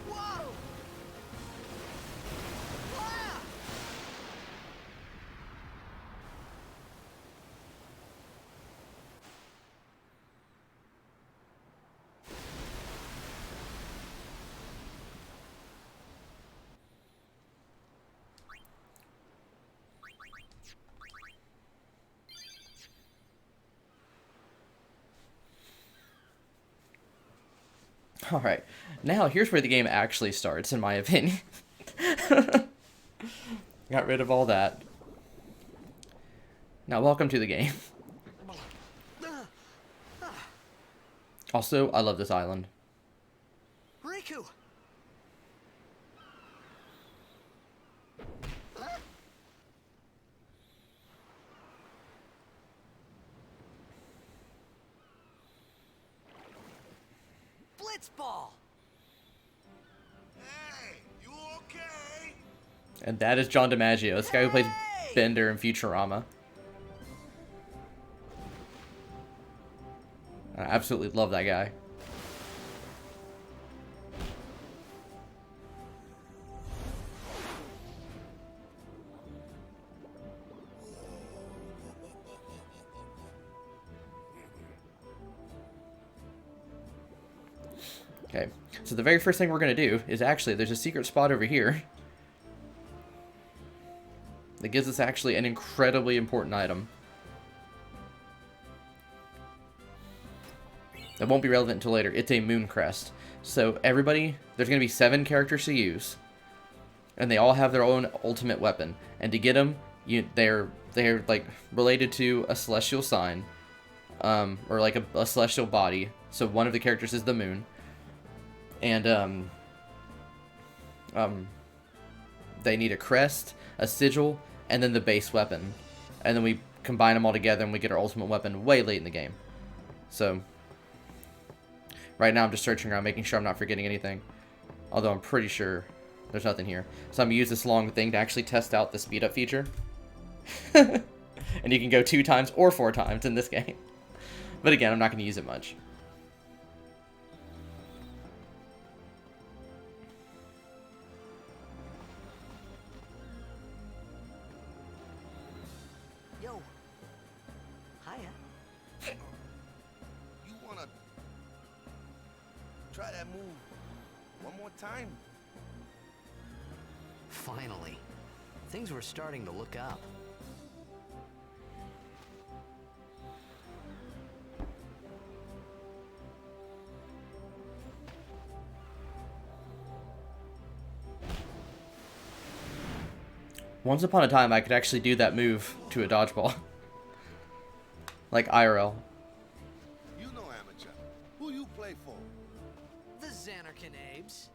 Whoa! Ah! Alright, now here's where the game actually starts, in my opinion. Got rid of all that. Now, welcome to the game. Also, I love this island. Riku! Blitzball! Hey, you okay? And that is John DiMaggio, this guy who plays Hey! Bender in Futurama. I absolutely love that guy. Okay, so the very first thing we're going to do is actually, there's a secret spot over here. that gives us actually an incredibly important item. That won't be relevant until later. It's a moon crest. So everybody, there's going to be 7 characters to use, and they all have their own ultimate weapon. And to get them, they're like related to a celestial sign, or like a celestial body. So one of the characters is the moon, and they need a crest, a sigil, and then the base weapon, and then we combine them all together and we get our ultimate weapon way late in the game. So right now I'm just searching around, making sure I'm not forgetting anything, although I'm pretty sure there's nothing here. So I'm gonna use this long thing to actually test out the speed up feature. And you can go 2 times or 4 times in this game, but again, I'm not gonna use it much. Yo. Hiya. You wanna try that move one more time? Finally. Things were starting to look up. Once upon a time, I could actually do that move to a dodgeball. Like IRL. You know amateur. Who you play for? The Xanarkin Abes.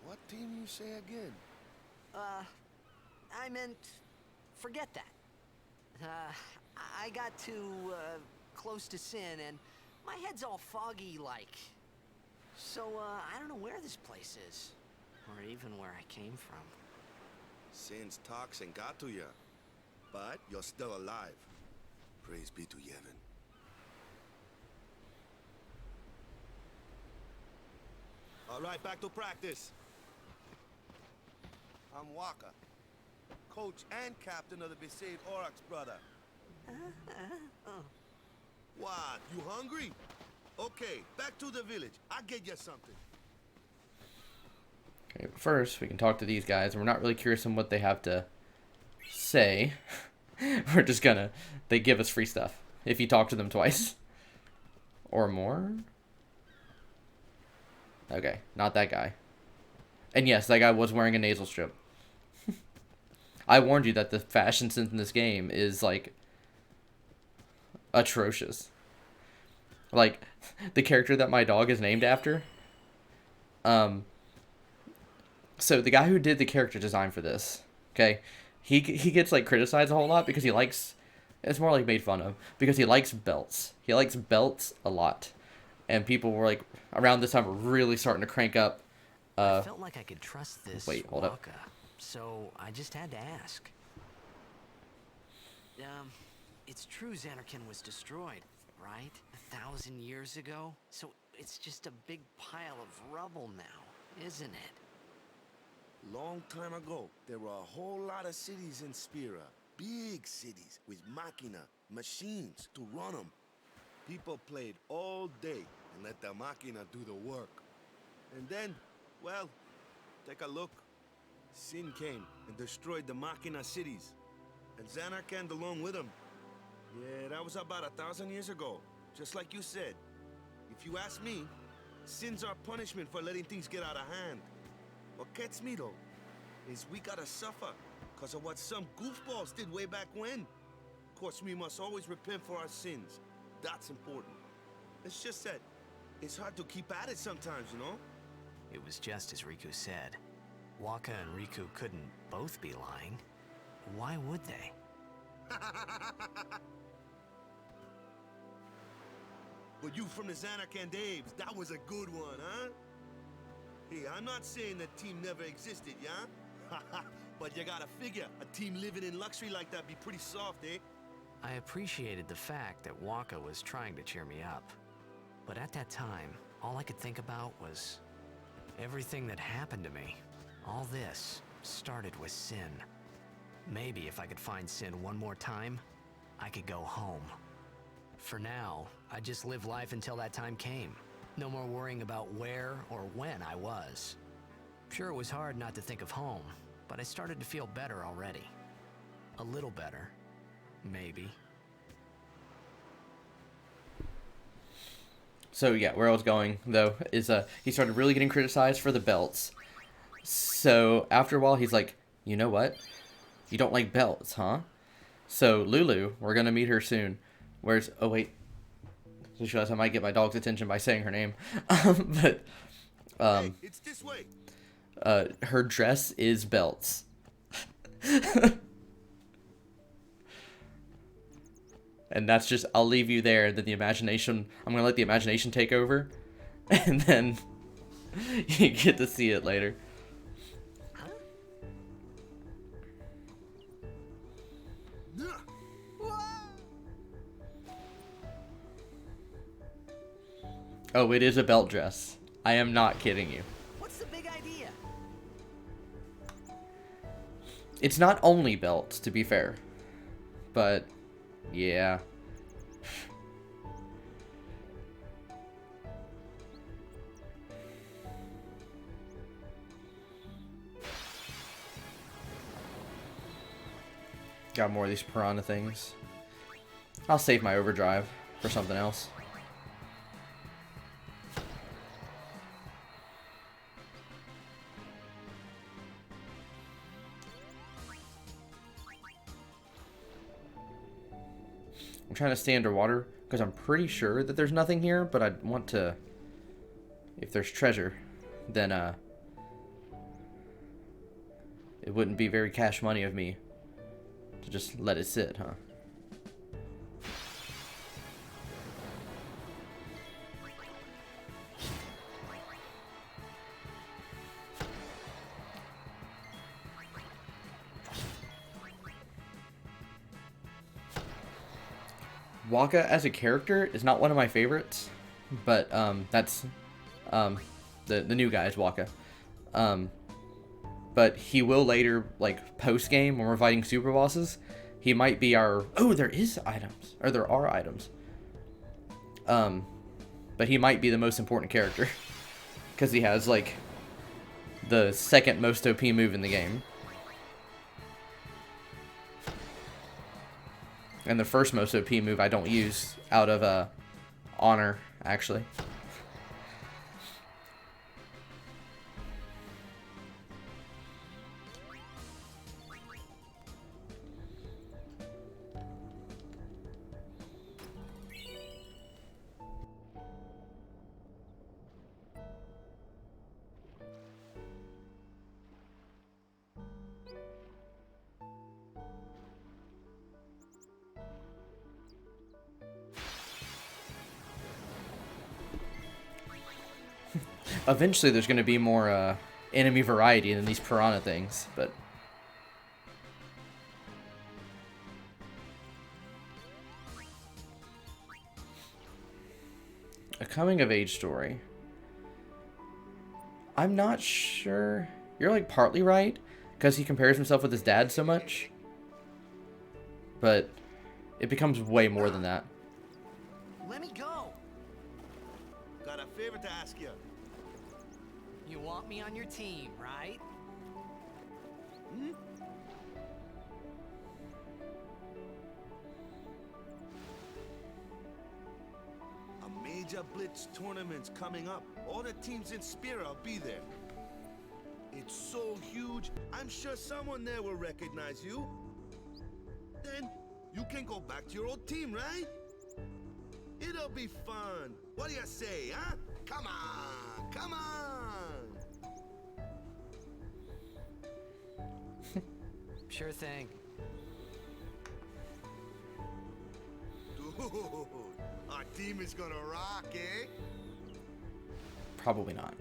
What team you say again? I meant, forget that. I got too, close to Sin, and my head's all foggy like. So, I don't know where this place is, or even where I came from. Sin's toxin got to you, but you're still alive. Praise be to Yevon. All right, back to practice. I'm Waka, coach and captain of the Besaid Aurochs, brother. What, you hungry? Okay, back to the village. I'll get you something. Okay, but first, we can talk to these guys, and we're not really curious on what they have to say. We're just gonna... They give us free stuff if you talk to them twice. Or more. Okay, not that guy. And yes, that guy was wearing a nasal strip. I warned you that the fashion sense in this game is, like, atrocious. Like, the character that my dog is named after. So the guy who did the character design for this, okay, he gets, like, criticized a whole lot because he likes, it's more like made fun of, because he likes belts. He likes belts a lot. And people were, like, around this time were really starting to crank up. I felt like I could trust this Wait, hold up. Waka, so I just had to ask. It's true Xanarkin was destroyed, right? 1,000 years ago? So it's just a big pile of rubble now, isn't it? Long time ago, there were a whole lot of cities in Spira. Big cities with machina, machines to run them. People played all day and let the machina do the work. And then, well, take a look. Sin came and destroyed the machina cities. And Xanarkand along with them. Yeah, that was about 1,000 years ago. Just like you said. If you ask me, Sin's our punishment for letting things get out of hand. What gets me, though, is we gotta suffer because of what some goofballs did way back when. Of course, we must always repent for our sins. That's important. It's just that it's hard to keep at it sometimes, you know? It was just as Riku said. Waka and Riku couldn't both be lying. Why would they? But you from the Xanarkand Abes, that was a good one, huh? Hey, I'm not saying that team never existed, yeah? But you gotta figure, a team living in luxury like that be pretty soft, eh? I appreciated the fact that Waka was trying to cheer me up. But at that time, all I could think about was everything that happened to me. All this started with Sin. Maybe if I could find Sin one more time, I could go home. For now, I just live life until that time came. No more worrying about where or when I was. Sure, it was hard not to think of home, but I started to feel better already. A little better. Maybe. So yeah, where I was going though is he started really getting criticized for the belts. So after a while he's like, you know what? You don't like belts, huh? So Lulu, we're gonna meet her soon. Where's oh wait. I just realized I might get my dog's attention by saying her name. But Hey, it's this way. her dress is belts. And that's just, I'll leave you there. That the imagination, I'm gonna let the imagination take over, and then you get to see it later. Oh, it is a belt dress. I am not kidding you. What's the big idea? It's not only belts, to be fair. But, yeah. Got more of these piranha things. I'll save my overdrive for something else. I'm trying to stay underwater because I'm pretty sure that there's nothing here, but I want to, if there's treasure, then it wouldn't be very cash money of me to just let it sit, huh? Waka as a character is not one of my favorites, but that's the new guy is Waka. But he will later, like post game when we're fighting super bosses, he might be our there is items, or there are items. But he might be the most important character because he has like the second most OP move in the game. And the first most OP move I don't use out of honor, actually. Eventually there's going to be more enemy variety than these piranha things, but a coming of age story. I'm not sure. You're like partly right because he compares himself with his dad so much, but it becomes way more than that. Let me go. Got a favor to ask you. You want me on your team, right? Hmm? A major Blitz tournament's coming up. All the teams in Spira will be there. It's so huge, I'm sure someone there will recognize you. Then you can go back to your old team, right? It'll be fun. What do you say, huh? Come on, come on! Sure thing. Dude, our team is gonna rock, eh? Probably not.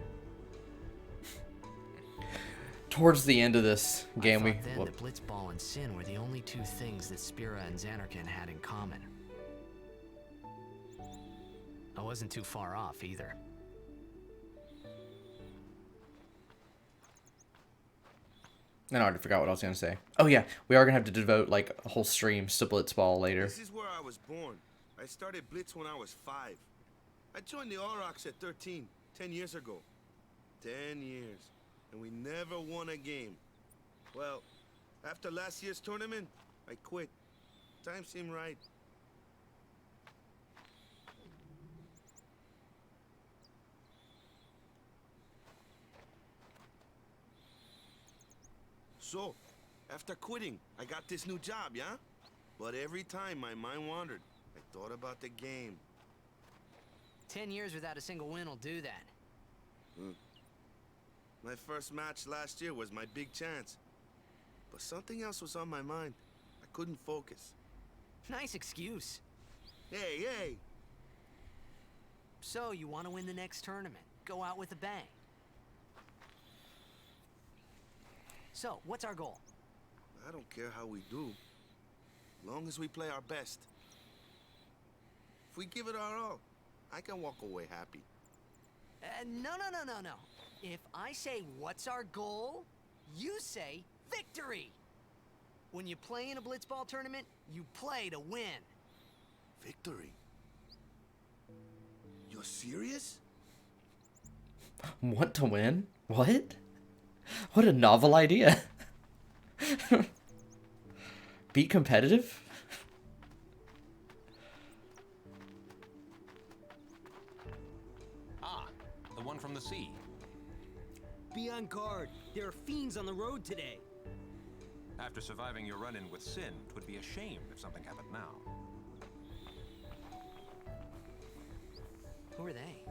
Towards the end of this game, I thought then that Blitzball and Sin were the only two things that Spira and Zanarkand had in common. I wasn't too far off either. I already forgot what I was going to say. Oh yeah, we are going to have to devote like a whole stream to Blitzball later. This is where I was born. I started Blitz when I was 5. I joined the Aurochs at 13, 10 years ago. 10 years. and we never won a game. Well, after last year's tournament, I quit. Time seemed right. So, after quitting, I got this new job, yeah? But every time my mind wandered, I thought about the game. 10 years without a single win will do that. My first match last year was my big chance. But something else was on my mind. I couldn't focus. Nice excuse. Hey, hey! So, you want to win the next tournament. Go out with a bang. So, what's our goal? I don't care how we do. Long as we play our best. If we give it our all, I can walk away happy. No. If I say, what's our goal? You say, victory! When you play in a blitzball tournament, you play to win. Victory? You're serious? Want to win? What? What a novel idea. Be competitive? Ah, the one from the sea. Be on guard. There are fiends on the road today. After surviving your run-in with Sin, it would be a shame if something happened now. Who are they?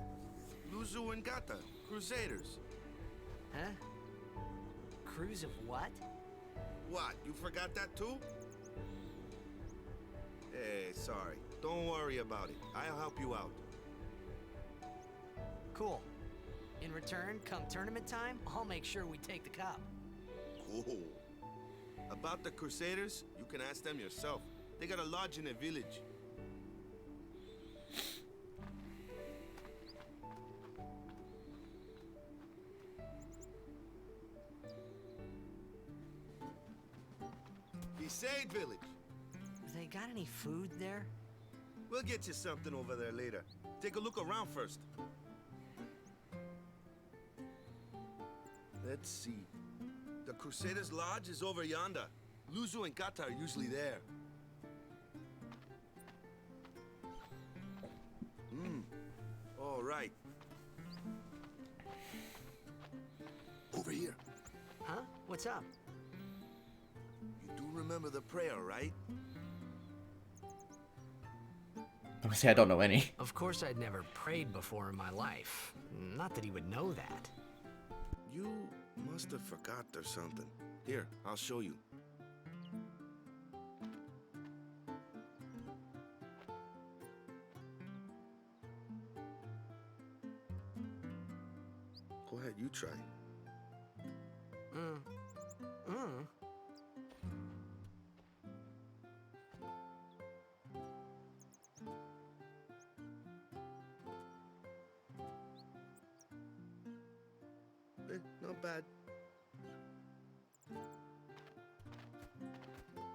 Luzu and Gata, Crusaders. Huh? Crews of what? What, you forgot that too? Hey, sorry. Don't worry about it. I'll help you out. Cool. In return, come tournament time, I'll make sure we take the cup. Cool. About the Crusaders, you can ask them yourself. They got a lodge in a village. Besaid village. They got any food there? We'll get you something over there later. Take a look around first. Let's see. The Crusaders' Lodge is over yonder. Luzu and Gata are usually there. All right. Over here. Huh? What's up? You do remember the prayer, right? I'm gonna say I don't know any. Of course I'd never prayed before in my life. Not that he would know that. You must have forgot or something. Here, I'll show you. Go ahead, you try. Not bad.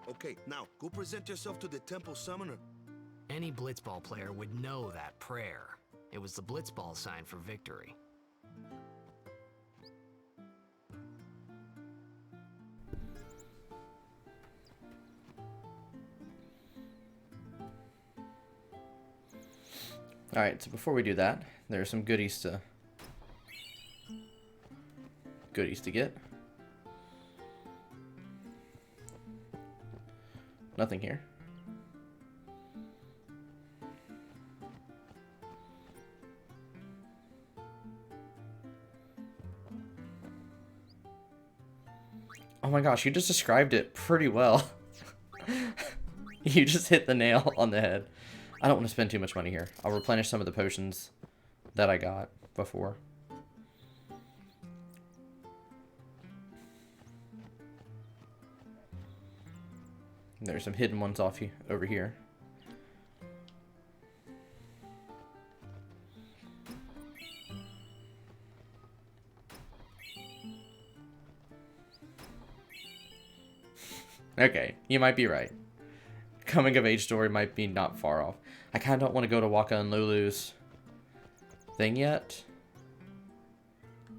Okay, now, go present yourself to the temple summoner. Any blitzball player would know that prayer. It was the blitzball sign for victory. Alright, so before we do that, there are some goodies to get. Nothing here. Oh my gosh, you just described it pretty well. You just hit the nail on the head. I don't want to spend too much money here. I'll replenish some of the potions that I got before. There's some hidden ones over here. Okay, you might be right. Coming of age story might be not far off. I kind of don't want to go to Wakka and Lulu's thing yet.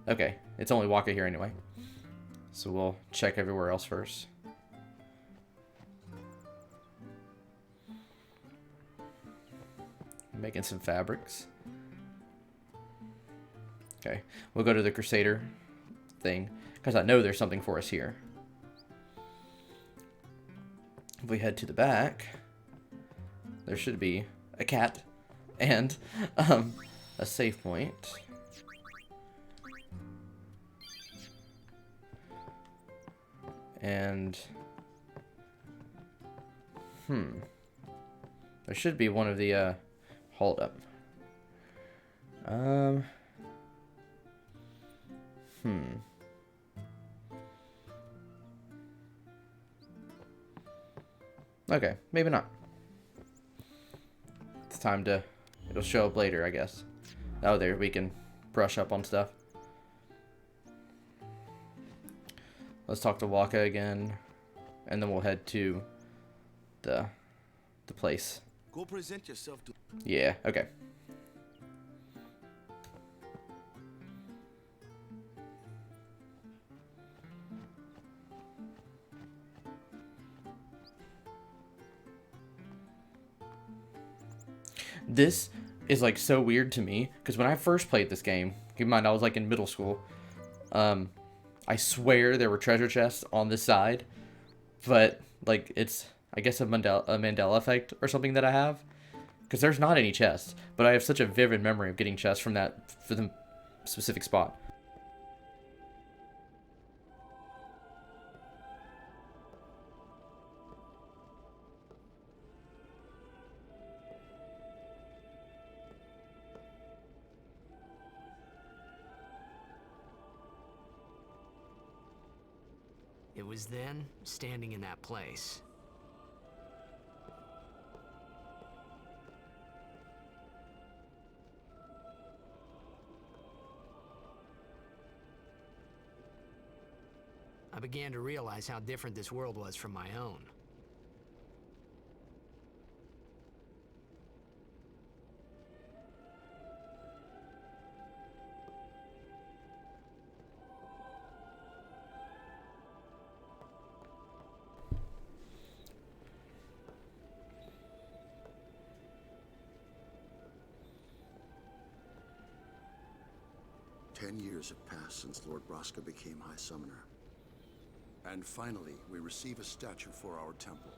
Okay, It's only Waka here anyway. So we'll check everywhere else first. Making some fabrics. Okay, we'll go to the Crusader thing, because I know there's something for us here. If we head to the back, there should be a cat and a save point. And there should be one of the hold up. Okay, maybe not. It's time to... It'll show up later, I guess. Oh, there, we can brush up on stuff. Let's talk to Waka again. And then we'll head to the place. Go present yourself to... Yeah, okay. This is like so weird to me because when I first played this game, keep in mind I was like in middle school. I swear there were treasure chests on this side, but like it's I guess a Mandela effect or something that I have, because there's not any chests, but I have such a vivid memory of getting chests from that for the specific spot. It was then, standing in that place. I began to realize how different this world was from my own. Years have passed since Lord Braska became High Summoner. And finally, we receive a statue for our temple.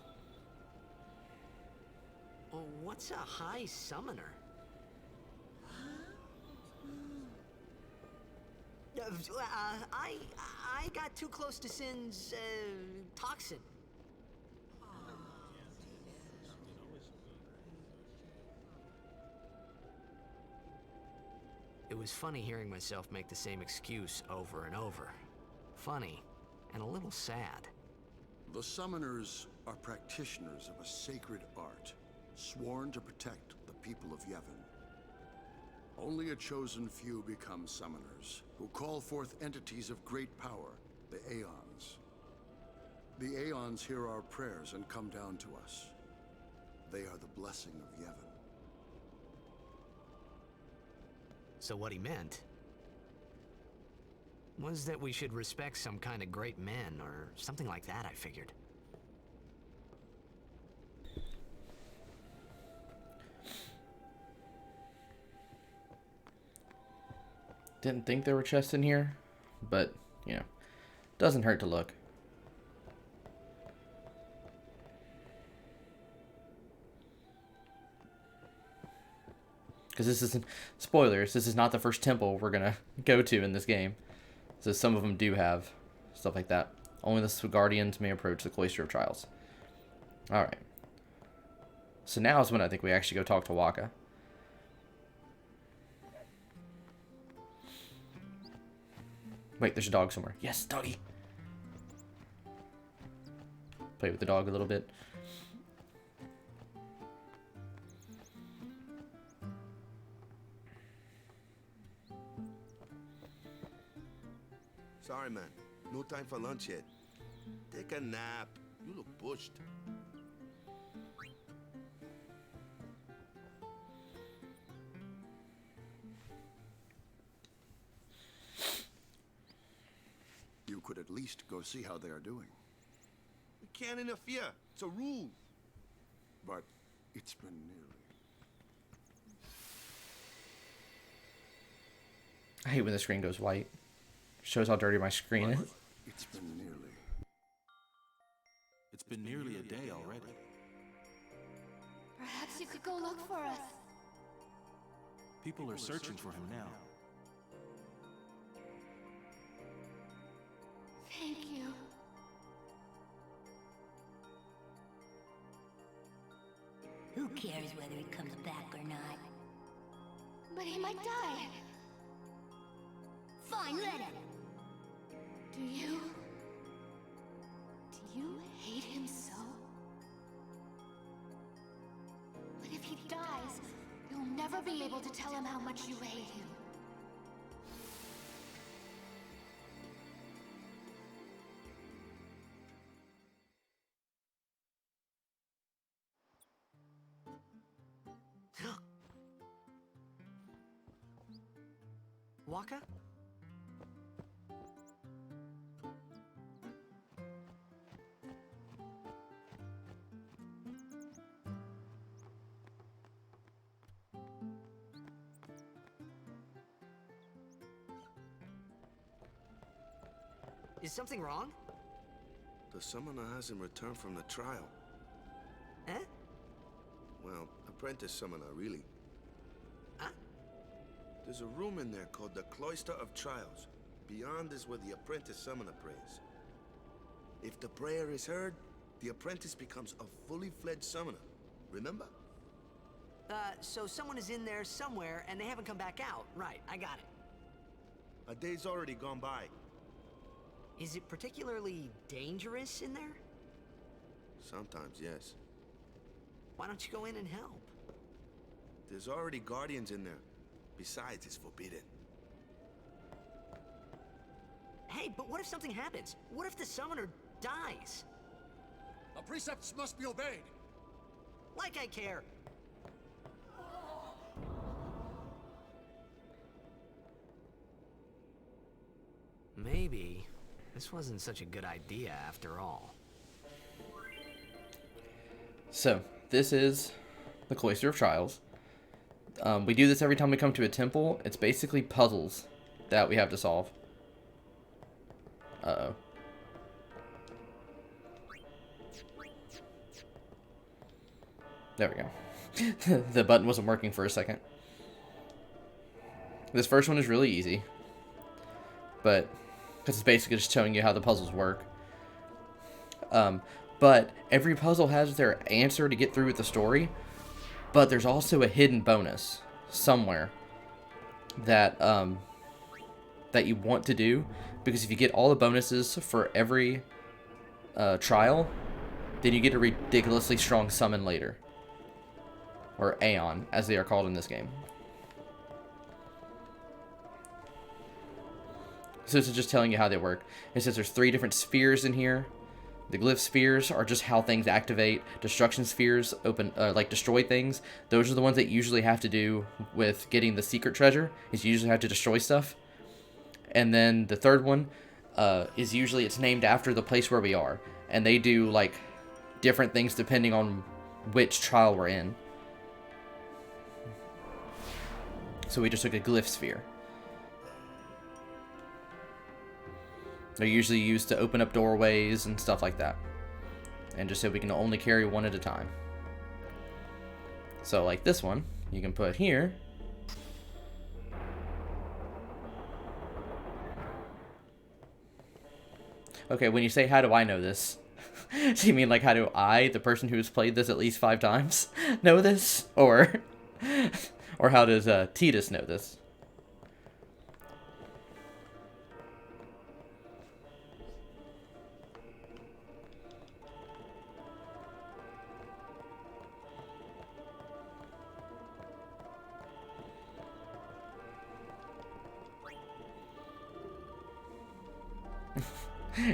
Oh, what's a High Summoner? I got too close to Sin's, toxin. It was funny hearing myself make the same excuse over and over. Funny, and a little sad. The Summoners are practitioners of a sacred art, sworn to protect the people of Yevon. Only a chosen few become Summoners, who call forth entities of great power, the Aeons. The Aeons hear our prayers and come down to us. They are the blessing of Yevon. So what he meant was that we should respect some kind of great men, or something like that, I figured. Didn't think there were chests in here, but, you know, doesn't hurt to look. Because this isn't, spoilers, this is not the first temple we're going to go to in this game. So some of them do have stuff like that. Only the Guardians may approach the Cloister of Trials. Alright. So now is when I think we actually go talk to Waka. Wait, there's a dog somewhere. Yes, doggy! Play with the dog a little bit. Sorry, man. No time for lunch yet. Take a nap. You look pushed. least go see how they are doing. We can't interfere. It's a rule. But it's been nearly. I hate when the screen goes white. Shows how dirty my screen is. It's been nearly. It's been nearly a day already. Perhaps you could go look for us. People are searching for him now. Thank you. Who cares whether he comes back or not? But he might die. Fine, let him. Do you hate him so? But if he dies, you'll never be able to tell him how much you hate him. Wakka? Is something wrong? The summoner hasn't returned from the trial. Eh? Well, apprentice summoner, really. Huh? There's a room in there called the Cloister of Trials. Beyond is where the apprentice summoner prays. If the prayer is heard, the apprentice becomes a fully fledged summoner. Remember? So someone is in there somewhere and they haven't come back out. Right, I got it. A day's already gone by. Is it particularly dangerous in there? Sometimes, yes. Why don't you go in and help? There's already guardians in there. Besides, it's forbidden. Hey, but what if something happens? What if the summoner dies? The precepts must be obeyed. Like I care. Maybe this wasn't such a good idea after all. So, this is the Cloister of Trials. We do this every time we come to a temple. It's basically puzzles that we have to solve. Uh-oh. There we go. The button wasn't working for a second. This first one is really easy. But, because it's basically just showing you how the puzzles work. But every puzzle has their answer to get through with the story. But there's also a hidden bonus somewhere that that you want to do, because if you get all the bonuses for every trial, then you get a ridiculously strong summon later, or Aeon as they are called in this game. So this is just telling you how they work. It says there's 3 different spheres in here. The glyph spheres are just how things activate. Destruction spheres like destroy things. Those are the ones that you usually have to do with getting the secret treasure. Is you usually have to destroy stuff. And then the third one is usually it's named after the place where we are, and they do like different things depending on which trial we're in. So we just took a glyph sphere. They're usually used to open up doorways and stuff like that. And just so we can only carry one at a time. So like this one, you can put here. Okay, when you say, how do I know this? So you mean like, how do I, the person who's played this at least 5 times, know this? Or how does Tidus know this?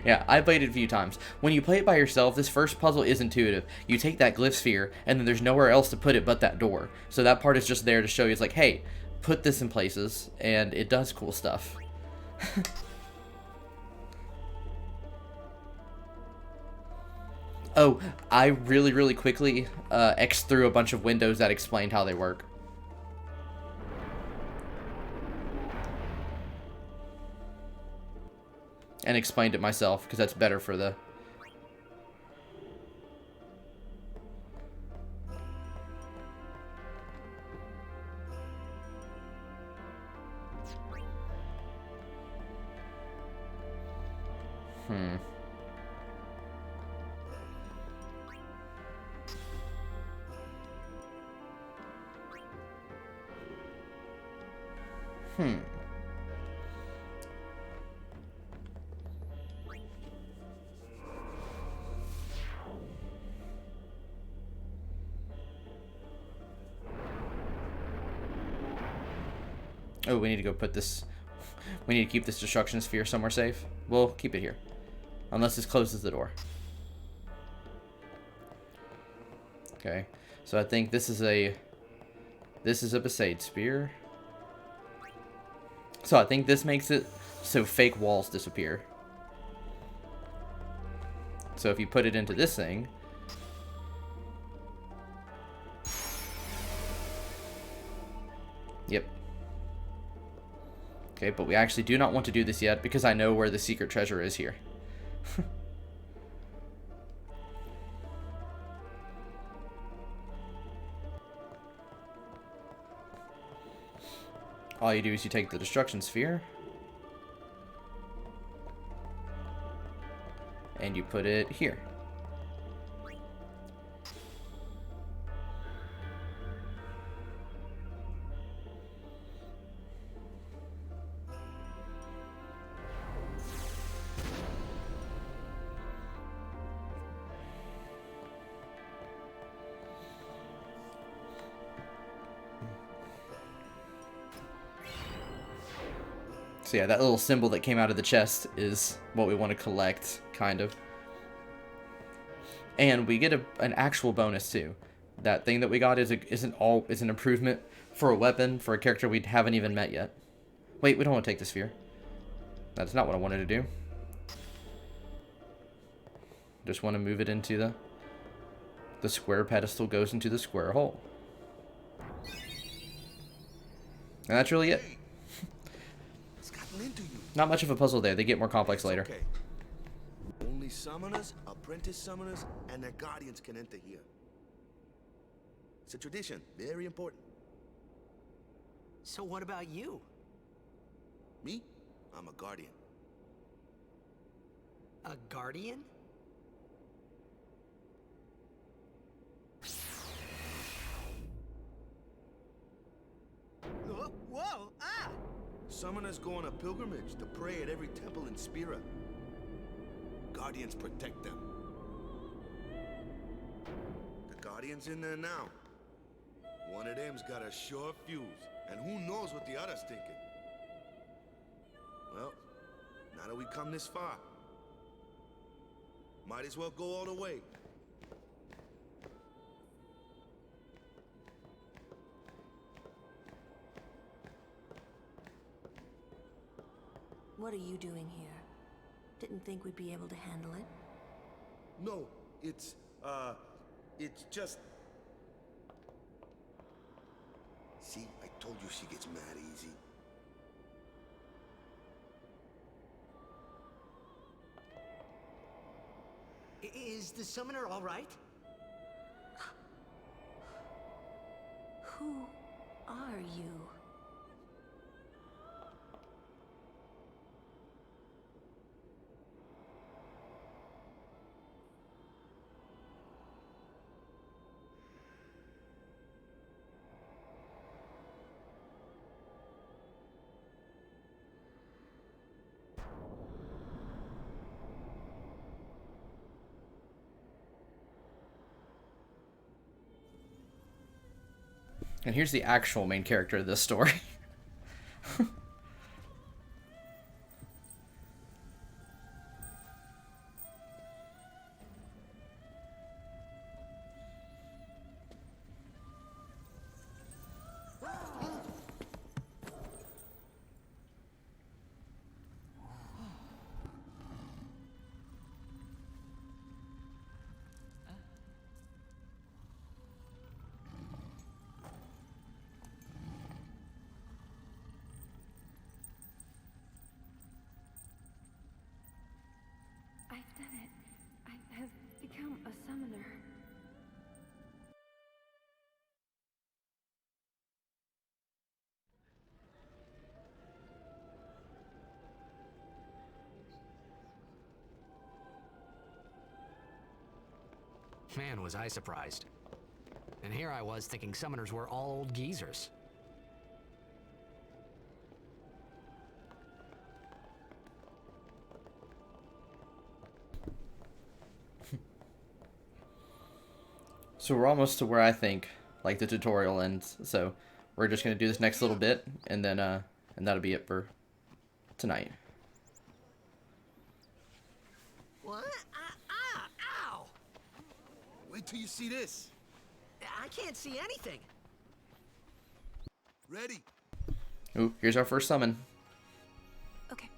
Yeah, I played it a few times. When you play it by yourself, this first puzzle is intuitive. You take that glyph sphere, and then there's nowhere else to put it but that door. So that part is just there to show you, it's like, hey, put this in places, and it does cool stuff. Oh, I really quickly X through a bunch of windows that explained how they work. And explained it myself, because that's better for the... Hmm. Oh, we need to go put this... We need to keep this destruction sphere somewhere safe. We'll keep it here. Unless this closes the door. Okay. So I think this is a... This is a Besaid Spear. So I think this makes it so fake walls disappear. So if you put it into this thing... Yep. Okay, but we actually do not want to do this yet because I know where the secret treasure is here. All you do is you take the destruction sphere and you put it here. So yeah, that little symbol that came out of the chest is what we want to collect, kind of. And we get an actual bonus too. That thing that we got is an improvement for a weapon for a character we haven't even met yet. Wait, we don't want to take the sphere. That's not what I wanted to do. Just want to move it into the square pedestal goes into the square hole. And that's really it. Not much of a puzzle there. They get more complex later. Okay. Only summoners, apprentice summoners, and their guardians can enter here. It's a tradition. Very important. So what about you? Me? I'm a guardian. A guardian? Whoa! Ah! Summoners go on a pilgrimage to pray at every temple in Spira. Guardians protect them. The Guardian's in there now. One of them's got a sure fuse, and who knows what the other's thinking. Well, now that we come this far, might as well go all the way. What are you doing here? Didn't think we'd be able to handle it. No, it's just... See, I told you she gets mad easy. Is the summoner all right? Who are you? And here's the actual main character of this story. Man, was I surprised. And here I was thinking summoners were all old geezers. So we're almost to where I think like the tutorial ends. So we're just gonna do this next little bit, and then and that'll be it for tonight. What? Ow! Wait till you see this. I can't see anything. Ready? Ooh, here's our first summon. Okay.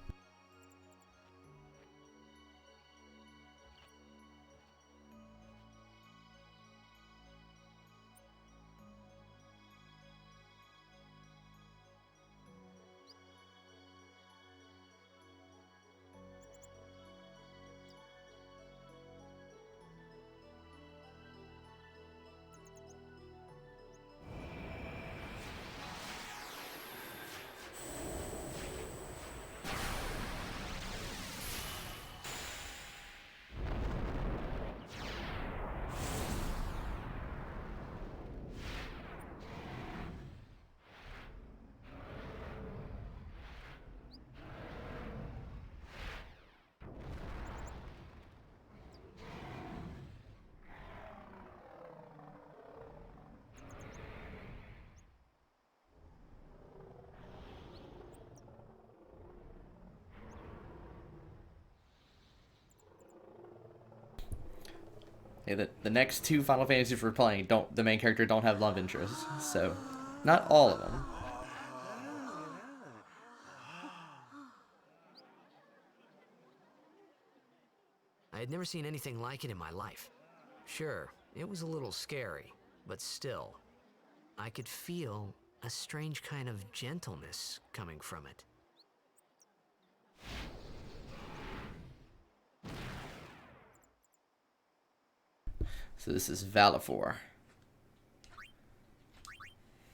Okay, the next two Final Fantasies we're playing the main character don't have love interests, so not all of them. I had never seen anything like it in my life. Sure, it was a little scary, but still, I could feel a strange kind of gentleness coming from it. So this is Valifor,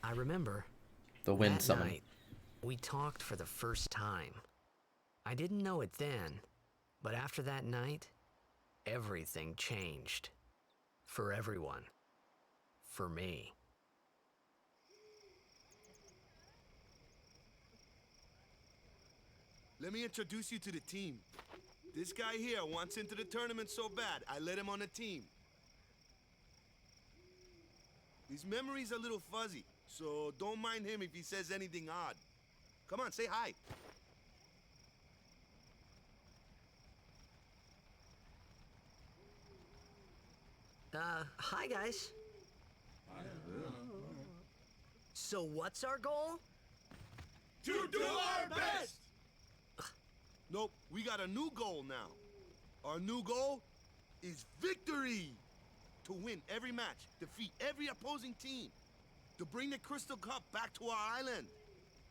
I remember the wind that summon. night, we talked for the first time. I didn't know it then, but after that night, everything changed. For everyone. For me. Let me introduce you to the team. This guy here wants into the tournament so bad, I let him on the team. His memory's a little fuzzy, so don't mind him if he says anything odd. Come on, say hi. Hi guys. So what's our goal? To do our best! Nope, we got a new goal now. Our new goal is victory! To win every match, defeat every opposing team, to bring the Crystal Cup back to our island.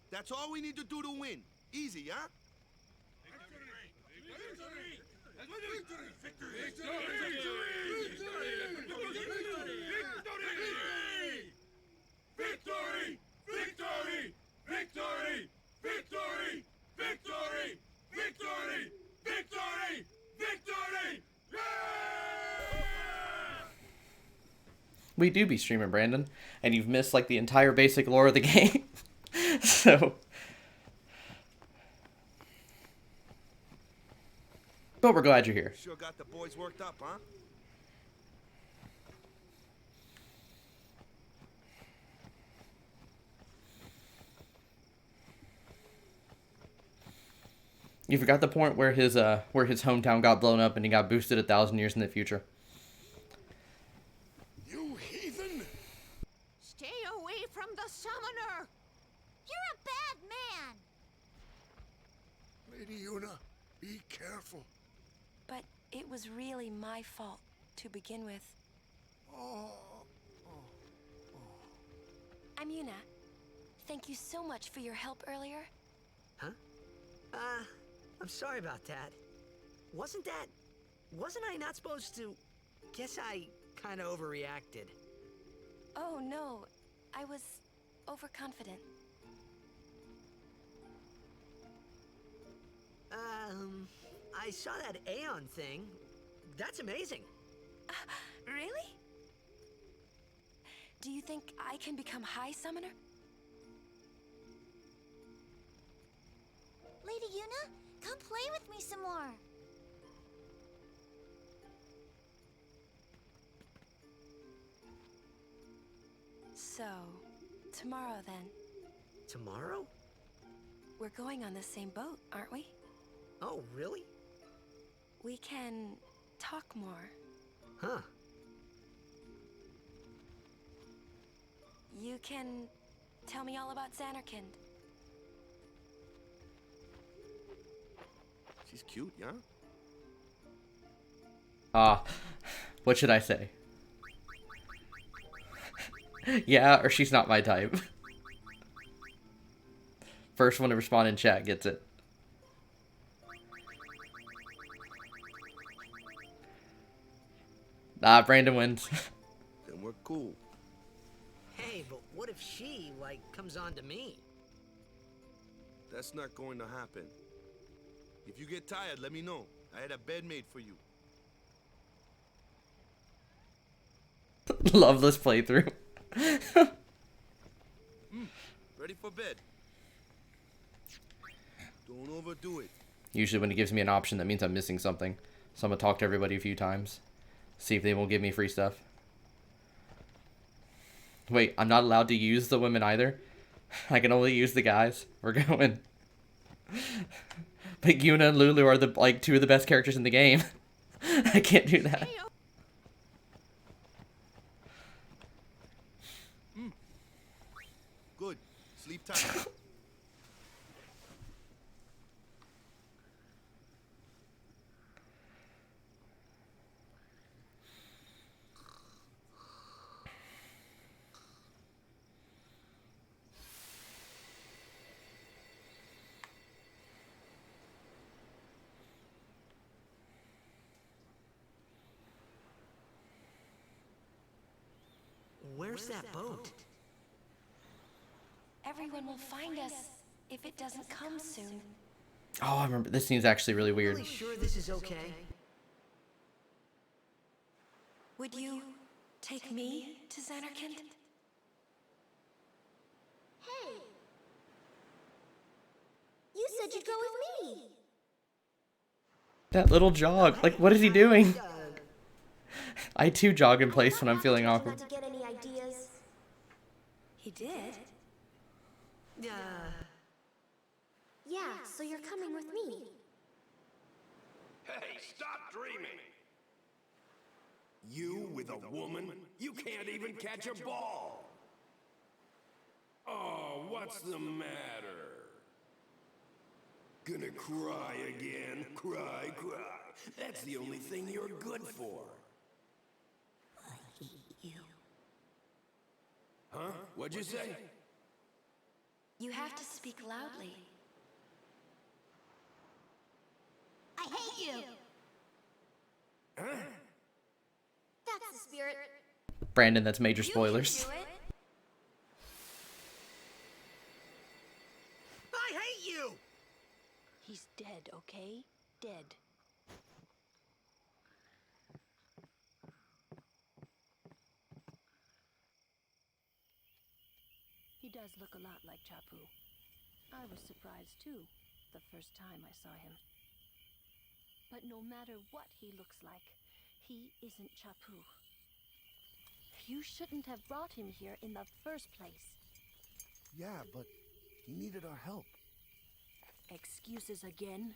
That's all we need to do to win. Easy, huh? We do be streaming, Brandon, and you've missed like the entire basic lore of the game. So, but we're glad you're here. Sure got the boys worked up, huh? You forgot the point where his hometown got blown up and he got boosted 1,000 years in the future. You heathen! Stay away from the summoner! You're a bad man! Lady Yuna, be careful. But it was really my fault to begin with. I'm Yuna. Thank you so much for your help earlier. Huh? I'm sorry about that. Wasn't I not supposed to? Guess I kinda overreacted. Oh no, I was overconfident. I saw that Aeon thing. That's amazing. Really? think I can become High Summoner? Lady Yuna, come play with me some more. So, tomorrow then. Tomorrow? We're going on the same boat, aren't we? Oh, really? We can talk more. Huh. You can tell me all about Xanarkand. She's cute, yeah? What should I say? Yeah, or she's not my type. First one to respond in chat gets it. Nah, Brandon wins. Then we're cool. Hey, but what if she, like, comes on to me? That's not going to happen. If you get tired, let me know. I had a bed made for you. Loveless playthrough. Ready for bed. Don't overdo it. Usually when it gives me an option, that means I'm missing something. So I'm gonna talk to everybody a few times. See if they will give me free stuff. Wait, I'm not allowed to use the women either? I can only use the guys. We're going. But Yuna and Lulu are the like two of the best characters in the game. I can't do that. Good. Sleep tight. Where's that boat? Everyone will find us if it doesn't come soon. Oh, I remember. This scene's actually really weird. Really sure this is okay? Would you take me to Xanarkand? Hey! You said you'd go with me! That little jog. Like, what is he doing? I too jog in place when I'm feeling awkward. Not to get any ideas. He did? Yeah, so you're coming with me. Hey, stop dreaming! You with a woman? You can't even catch a ball! Oh, what's the matter? Gonna cry again? Cry, cry. That's the only thing you're good for. I hate you. Huh? What'd you say? You have to speak loudly. I hate you. Huh? That's the spirit. Brandon, that's major spoilers. I hate you! He's dead, okay? Dead. He does look a lot like Chapu. I was surprised too, the first time I saw him. But no matter what he looks like, he isn't Chapu. You shouldn't have brought him here in the first place. Yeah, but he needed our help. Excuses again?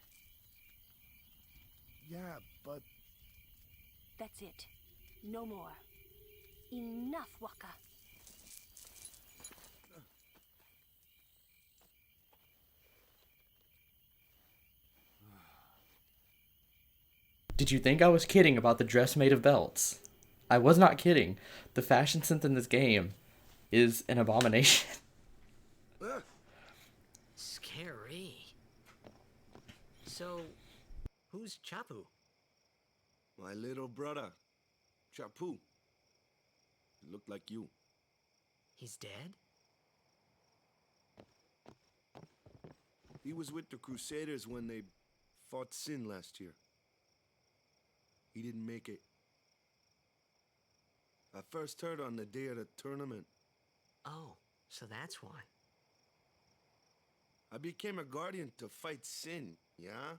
Yeah, but... That's it. No more. Enough, Wakka. Did you think I was kidding about the dress made of belts? I was not kidding. The fashion sense in this game is an abomination. Scary. So, who's Chapu? My little brother, Chapu. He looked like you. He's dead? He was with the Crusaders when they fought Sin last year. He didn't make it. I first heard on the day of the tournament. Oh, so that's why. I became a guardian to fight sin, yeah?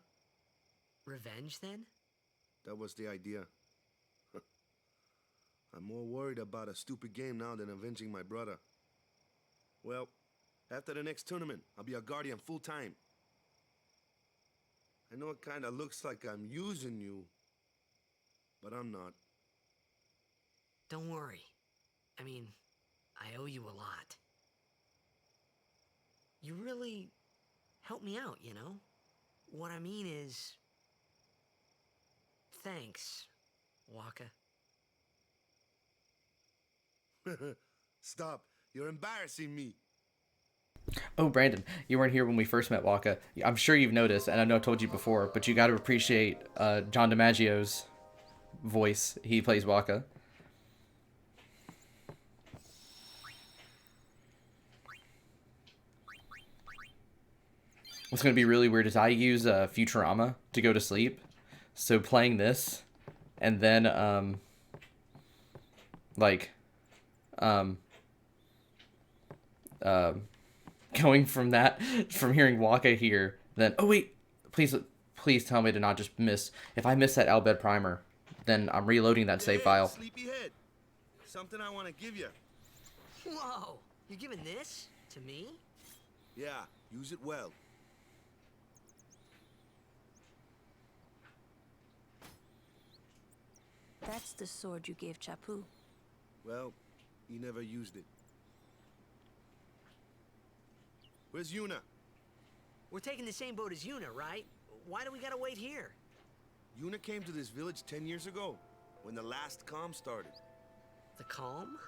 Revenge, then? That was the idea. I'm more worried about a stupid game now than avenging my brother. Well, after the next tournament, I'll be a guardian full-time. I know it kinda looks like I'm using you, but I'm not. Don't worry. I mean, I owe you a lot. You really helped me out, you know? What I mean is... Thanks, Wakka. Stop. You're embarrassing me. Oh, Brandon, you weren't here when we first met Wakka. I'm sure you've noticed, and I know I told you before, but you got to appreciate John DiMaggio's voice. He plays Wakka. What's going to be really weird is I use Futurama to go to sleep. So playing this, and then, going from that, from hearing Wakka here, then, oh wait, please tell me to not just miss. If I miss that Al Bhed primer, then I'm reloading that save file. Sleepyhead. Something I want to give you. Whoa, you're giving this to me? Yeah, use it well. That's the sword you gave Chappu. Well, he never used it. Where's Yuna? We're taking the same boat as Yuna, right? Why do we gotta wait here? Yuna came to this village 10 years ago, when the last calm started. The calm?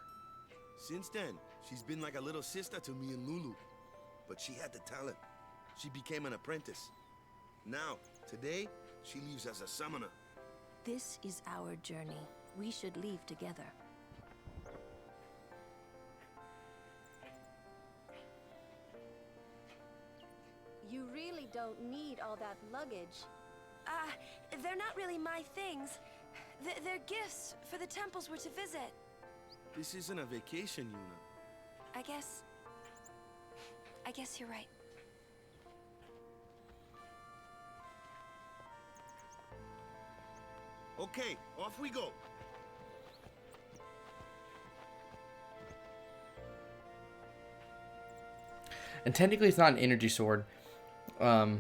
Since then, she's been like a little sister to me and Lulu. But she had the talent. She became an apprentice. Now, today, she leaves as a summoner. This is our journey. We should leave together. You really don't need all that luggage. They're not really my things. They're gifts for the temples we're to visit. This isn't a vacation, Yuna. I guess you're right. Okay, off we go. And technically it's not an energy sword. Yeah,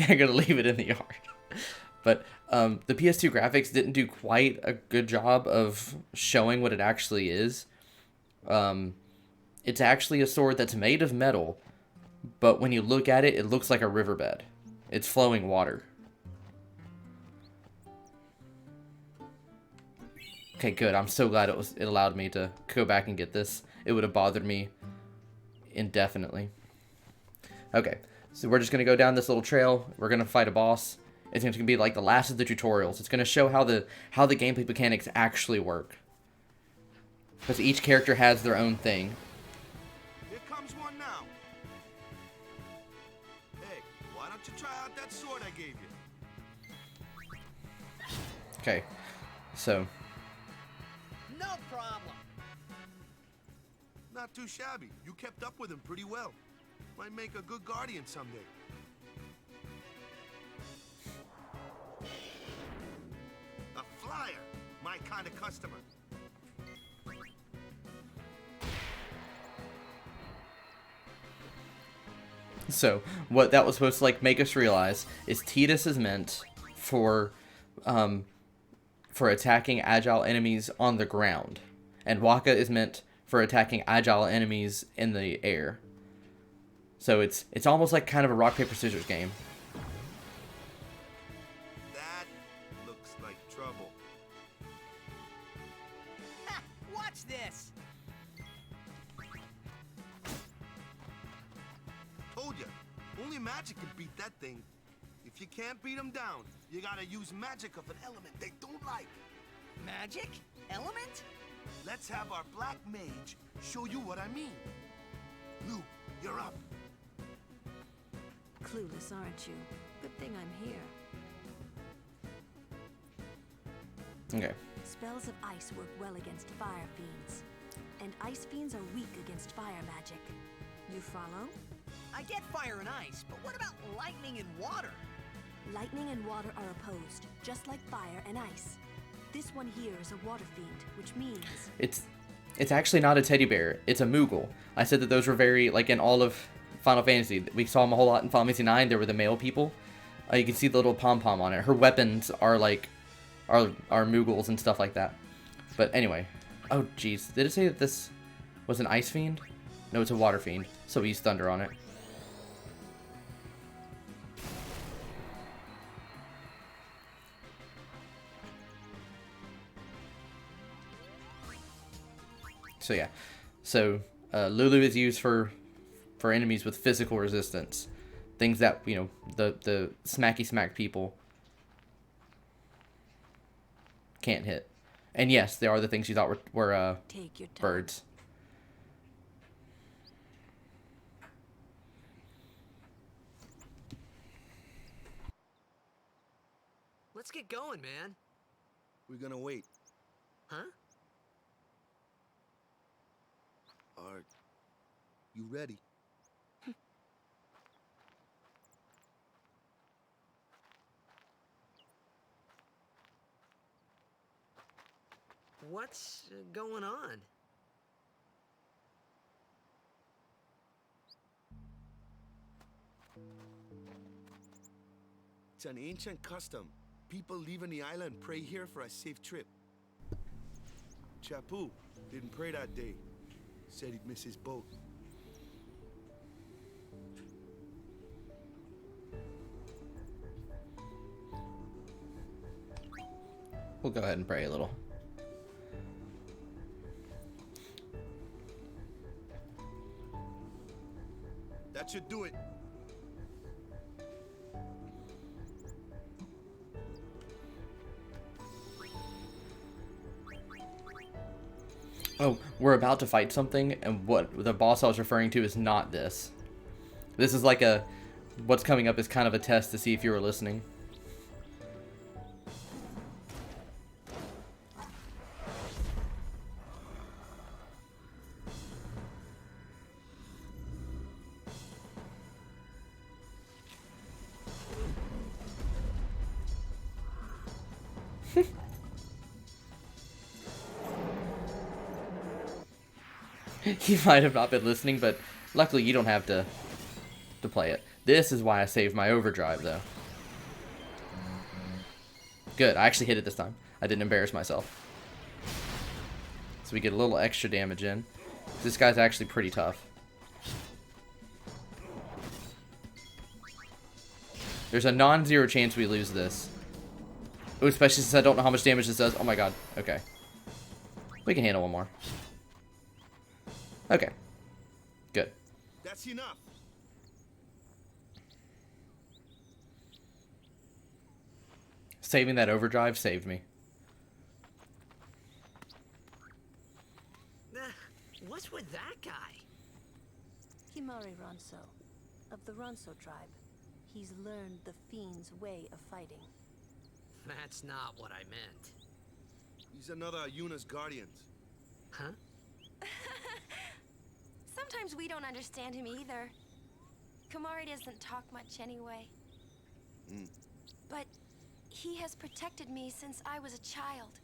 I gotta leave it in the yard. But the PS2 graphics didn't do quite a good job of showing what it actually is. It's actually a sword that's made of metal, but when you look at it, it looks like a riverbed. It's flowing water. Okay, good. I'm so glad it allowed me to go back and get this. It would have bothered me indefinitely. Okay, so we're just going to go down this little trail. We're going to fight a boss. It's going to be like the last of the tutorials. It's going to show how the gameplay mechanics actually work. Because each character has their own thing. Here comes one now. Hey, why don't you try out that sword I gave you? Okay, so... No problem. Not too shabby. You kept up with him pretty well. Might make a good guardian someday. A flyer. My kind of customer. So, what that was supposed to like make us realize is Tidus is meant for attacking agile enemies on the ground, and Wakka is meant for attacking agile enemies in the air. So it's almost like kind of a rock paper scissors game. That looks like trouble. Ha! Watch this. Told ya, only magic can beat that thing. If you can't beat them down, you gotta use magic of an element they don't like. Magic? Element? Let's have our black mage show you what I mean. Lou, you're up. Clueless, aren't you? Good thing I'm here. Okay. Spells of ice work well against fire fiends, and ice fiends are weak against fire magic. You follow? I get fire and ice, but what about lightning and water? Lightning and water are opposed, just like fire and ice. This one here is a water fiend, which means... It's actually not a teddy bear. It's a Moogle. I said that those were very, like, in all of Final Fantasy. We saw them a whole lot in Final Fantasy 9. There were the male people. You can see the little pom-pom on it. Her weapons are, like, are Moogles and stuff like that. But anyway. Oh, jeez. Did it say that this was an ice fiend? No, it's a water fiend. So we use thunder on it. So yeah, so Lulu is used for enemies with physical resistance, things that, you know, the smacky smack people can't hit. And yes, there are the things you thought were birds. Let's get going, man. We're gonna wait. Huh? Are you ready? What's going on? It's an ancient custom. People leaving the island pray here for a safe trip. Chappu didn't pray that day. Said he'd miss his boat. We'll go ahead and pray a little. That should do it. Oh, we're about to fight something, and what the boss I was referring to is not this. This is like a... What's coming up is kind of a test to see if you were listening. He might have not been listening, but luckily you don't have to play it. This is why I saved my overdrive, though. Good, I actually hit it this time. I didn't embarrass myself. So we get a little extra damage in. This guy's actually pretty tough. There's a non-zero chance we lose this. Ooh, especially since I don't know how much damage this does. Oh my god, okay. We can handle one more. Okay. Good. That's enough. Saving that overdrive saved me. What's with that guy? Kimahri Ronso, of the Ronso tribe. He's learned the Fiend's way of fighting. That's not what I meant. He's another Yuna's guardians. Huh? Sometimes we don't understand him either. Kimahri doesn't talk much anyway. But he has protected me since I was a child.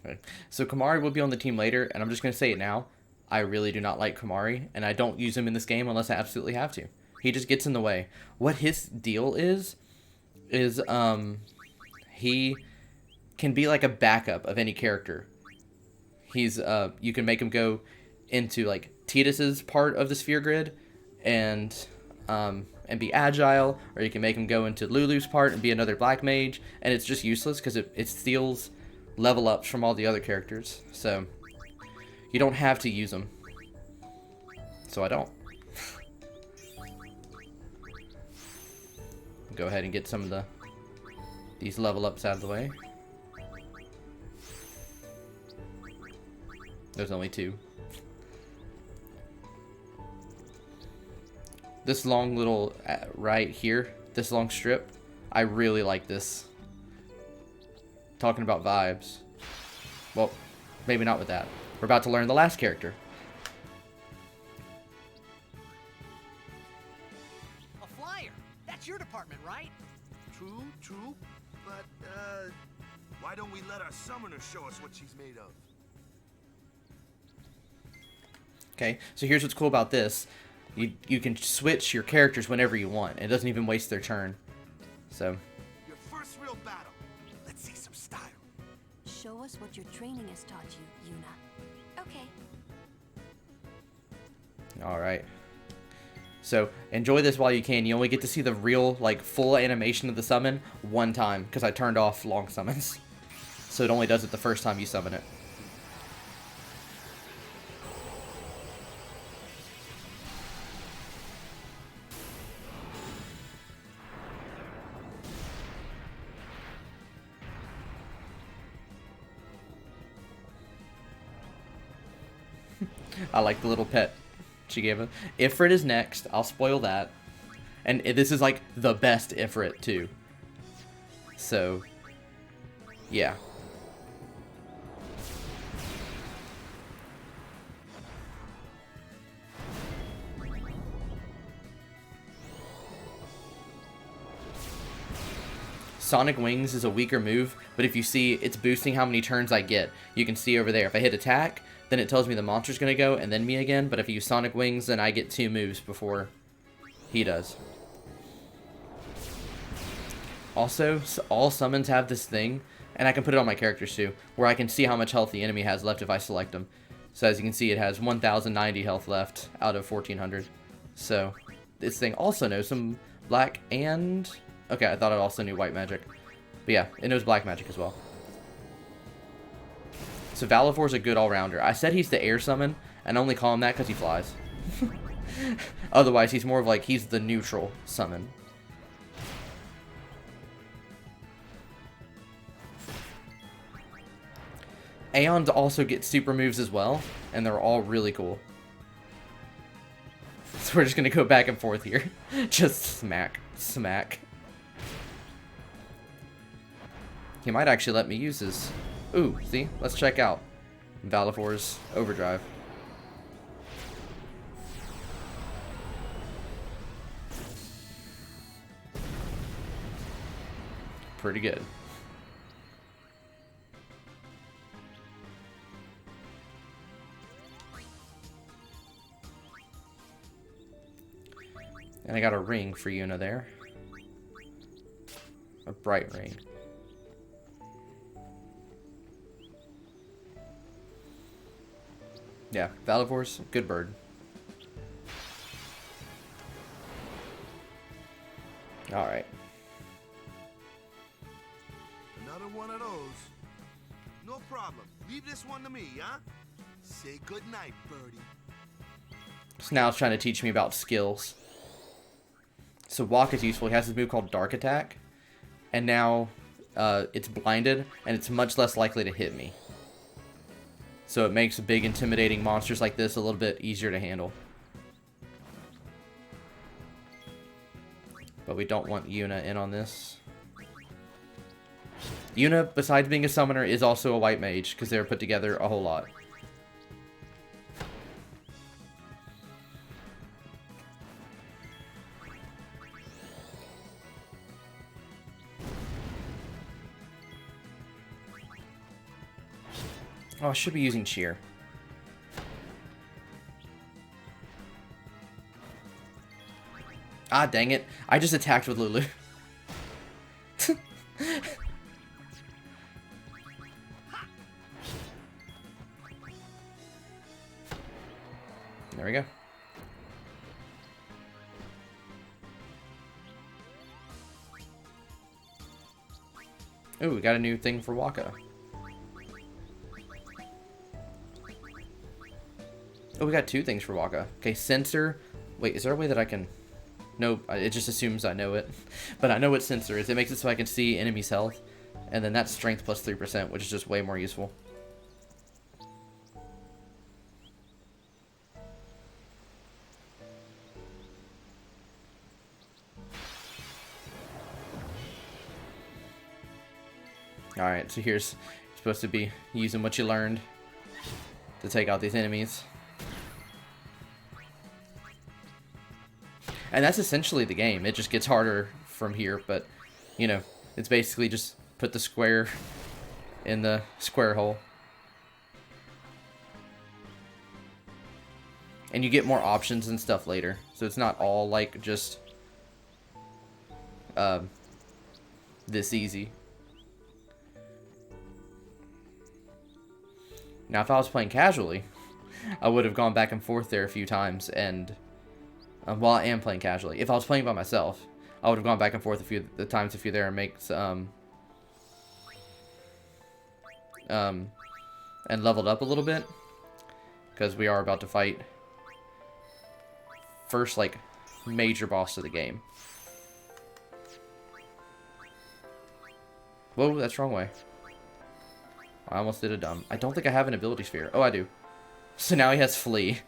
Okay. So Kimahri will be on the team later, and I'm just going to say it now. I really do not like Kimahri, and I don't use him in this game unless I absolutely have to. He just gets in the way. What his deal is he can be like a backup of any character. He's you can make him go into like Tidus's part of the sphere grid and be agile, or you can make him go into Lulu's part and be another black mage, and it's just useless because it steals level ups from all the other characters. So you don't have to use them. So I don't. Go ahead and get some of these level ups out of the way. There's only 2. This long little right here, this long strip, I really like this. Talking about vibes. Well, maybe not with that. We're about to learn the last character. A flyer. That's your department, right? True, true. But, why don't we let our summoner show us what she's made of? Okay, so here's what's cool about this. You can switch your characters whenever you want. It doesn't even waste their turn. So. Your first real battle. Let's see some style. Show us what your training has taught you, Yuna. Okay. Alright. So, enjoy this while you can. You only get to see the real, like, full animation of the summon one time, because I turned off long summons. So it only does it the first time you summon it. I like the little pet she gave him. Ifrit is next. I'll spoil that. And this is like the best Ifrit too. So, yeah. Sonic Wings is a weaker move, but if you see, it's boosting how many turns I get. You can see over there, if I hit attack, then it tells me the monster's going to go, and then me again, but if you use Sonic Wings, then I get 2 moves before he does. Also, all summons have this thing, and I can put it on my characters too, where I can see how much health the enemy has left if I select them. So as you can see, it has 1,090 health left out of 1,400. So, this thing also knows some black and... Okay, I thought it also knew white magic. But yeah, it knows black magic as well. So Valivor's a good all-rounder. I said he's the air summon, and I only call him that because he flies. Otherwise, he's more of like, he's the neutral summon. Aeons also get super moves as well, and they're all really cool. So we're just going to go back and forth here. Just smack, smack. He might actually let me use his... Ooh, see? Let's check out Valivor's Overdrive. Pretty good. And I got a ring for Yuna there. A bright ring. Yeah, Valivor's good bird. Alright. Another one of those. No problem. Leave this one to me, huh? Say goodnight, birdie. So now it's trying to teach me about skills. So Walk is useful. He has this move called Dark Attack. And now it's blinded, and it's much less likely to hit me. So it makes big, intimidating monsters like this a little bit easier to handle. But we don't want Yuna in on this. Yuna, besides being a summoner, is also a white mage, because they're put together a whole lot. Oh, I should be using Cheer. Ah, dang it. I just attacked with Lulu. There we go. Ooh, we got a new thing for Wakka. Oh, we got 2 things for Wakka. Okay, Sensor. Wait, is there a way that I can... Nope, it just assumes I know it. But I know what Sensor is. It makes it so I can see enemies' health. And then that's Strength plus 3%, which is just way more useful. Alright, so here's supposed to be using what you learned to take out these enemies. And that's essentially the game. It just gets harder from here, but, you know, it's basically just put the square in the square hole. And you get more options and stuff later. So it's not all, like, just this easy. Now, if I was playing casually, I would have gone back and forth there a few times, and well, I am playing casually. If I was playing by myself, I would have gone back and forth a few times if you're there and makes and leveled up a little bit, because we are about to fight first, like, major boss of the game. Whoa, that's the wrong way. I almost did a dumb. I don't think I have an ability sphere. Oh, I do. So now he has flee.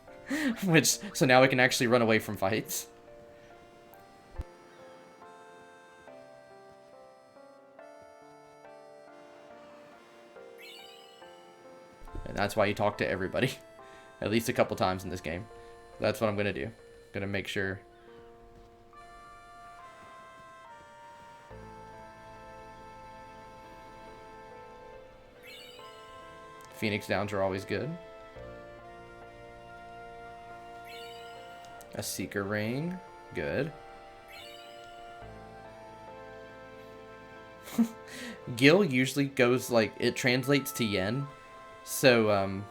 So now we can actually run away from fights. And that's why you talk to everybody. At least a couple times in this game. That's what I'm going to do. I'm going to make sure. Phoenix Downs are always good. A Seeker Ring. Good. Gil usually goes, like, it translates to yen. So,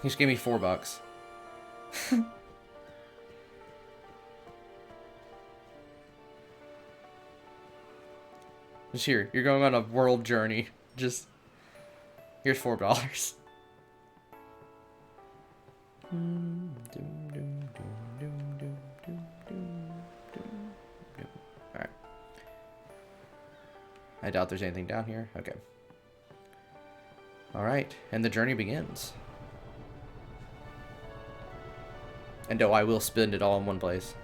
he just gave me $4. Just here. You're going on a world journey. Just, here's $4. Alright. I doubt there's anything down here. Okay. Alright, and the journey begins. And no, I will spend it all in one place.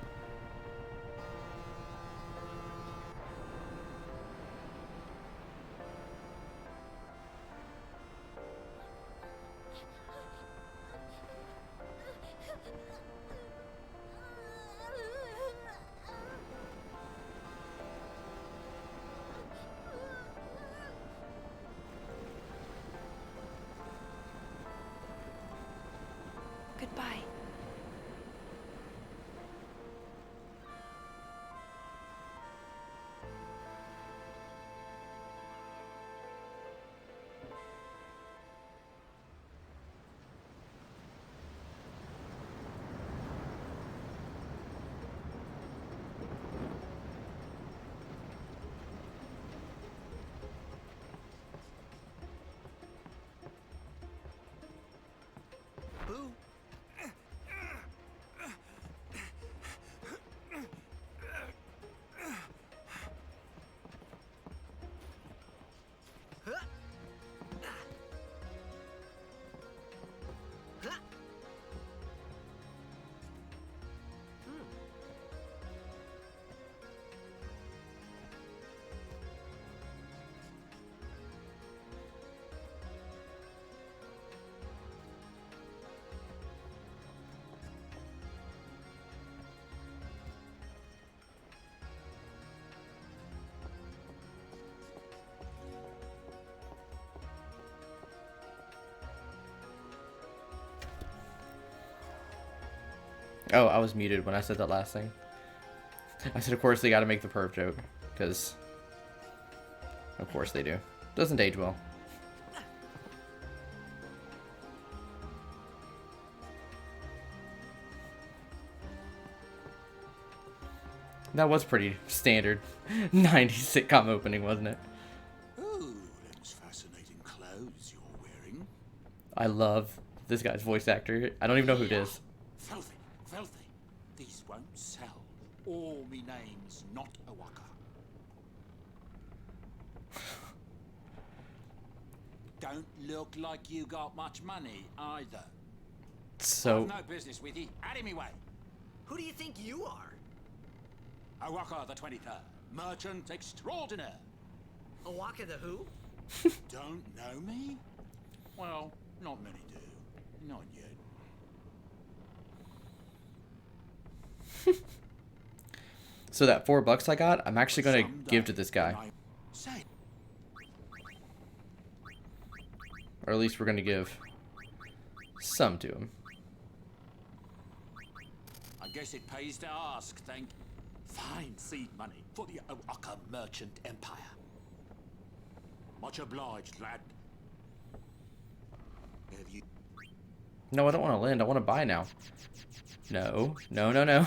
Goodbye. Boo. Oh, I was muted when I said that last thing. I said, of course they gotta make the perv joke, because of course they do. Doesn't age well. That was pretty standard 90s sitcom opening, wasn't it? Oh, them's fascinating clothes you're wearing. I love this guy's voice actor. I don't even know who it is. Filthy, filthy. These won't sell. All me name's not a waka. Don't look like you got much money either. So I've no business with you. Out of me way. Who do you think you are? Awaka the 23rd, merchant extraordinaire. Awaka the who? Don't know me? Well, not many do. Not yet. So that $4 I got, I'm actually gonna give to this guy. Or at least we're gonna give some to him. I guess it pays to ask, thank you. Fine seed money for the O'aka merchant empire. Much obliged, lad. Have you... No, I don't want to lend. I want to buy now. No. No, no, no.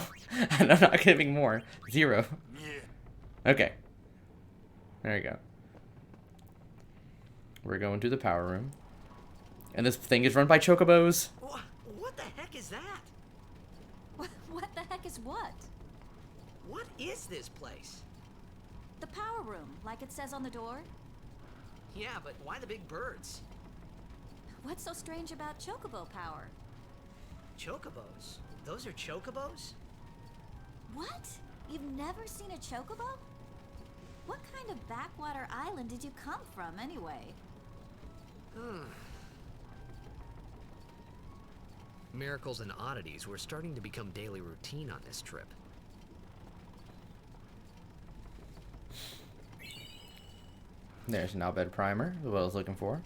I'm not giving more. 0. Okay. There you go. We're going to the power room. And this thing is run by chocobos. What the heck is that? What the heck is what? What is this place? The power room, like it says on the door. Yeah, but why the big birds? What's so strange about chocobo power? Chocobos? Those are chocobos? What? You've never seen a chocobo? What kind of backwater island did you come from, anyway? Miracles and oddities were starting to become daily routine on this trip. There's an Albed primer, what I was looking for.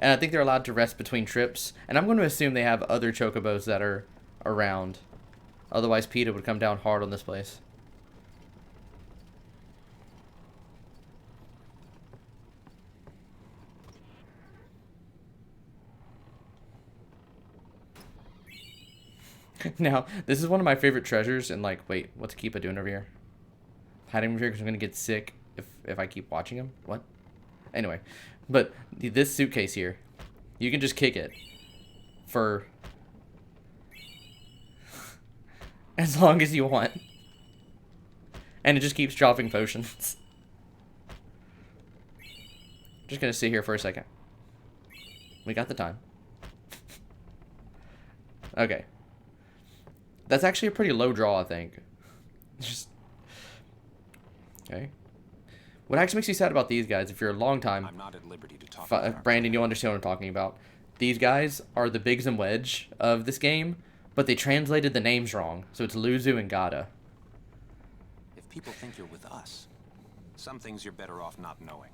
And I think they're allowed to rest between trips. And I'm going to assume they have other chocobos that are around. Otherwise, PETA would come down hard on this place. Now, this is one of my favorite treasures. And like, wait, what's Keepa doing over here? Hiding over here because I'm going to get sick if I keep watching him. What? Anyway, but this suitcase here, you can just kick it for as long as you want. And it just keeps dropping potions. Just going to sit here for a second. We got the time. Okay. That's actually a pretty low draw, I think. Just... Okay. What actually makes me sad about these guys, if you're a long time... I'm not at liberty to talk Brandon, you'll understand what I'm talking about. These guys are the Biggs and Wedge of this game, but they translated the names wrong. So it's Luzu and Gata. If people think you're with us, some things you're better off not knowing.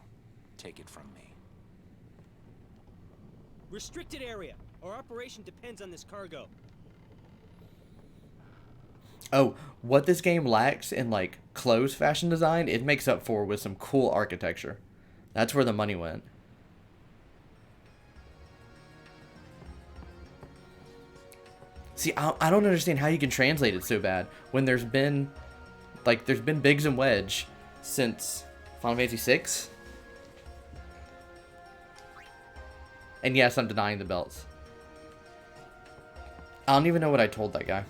Take it from me. Restricted area. Our operation depends on this cargo. Oh, what this game lacks in, like, clothes fashion design, it makes up for with some cool architecture. That's where the money went. See, I don't understand how you can translate it so bad when there's been Biggs and Wedge since Final Fantasy VI. And yes, I'm denying the belts. I don't even know what I told that guy.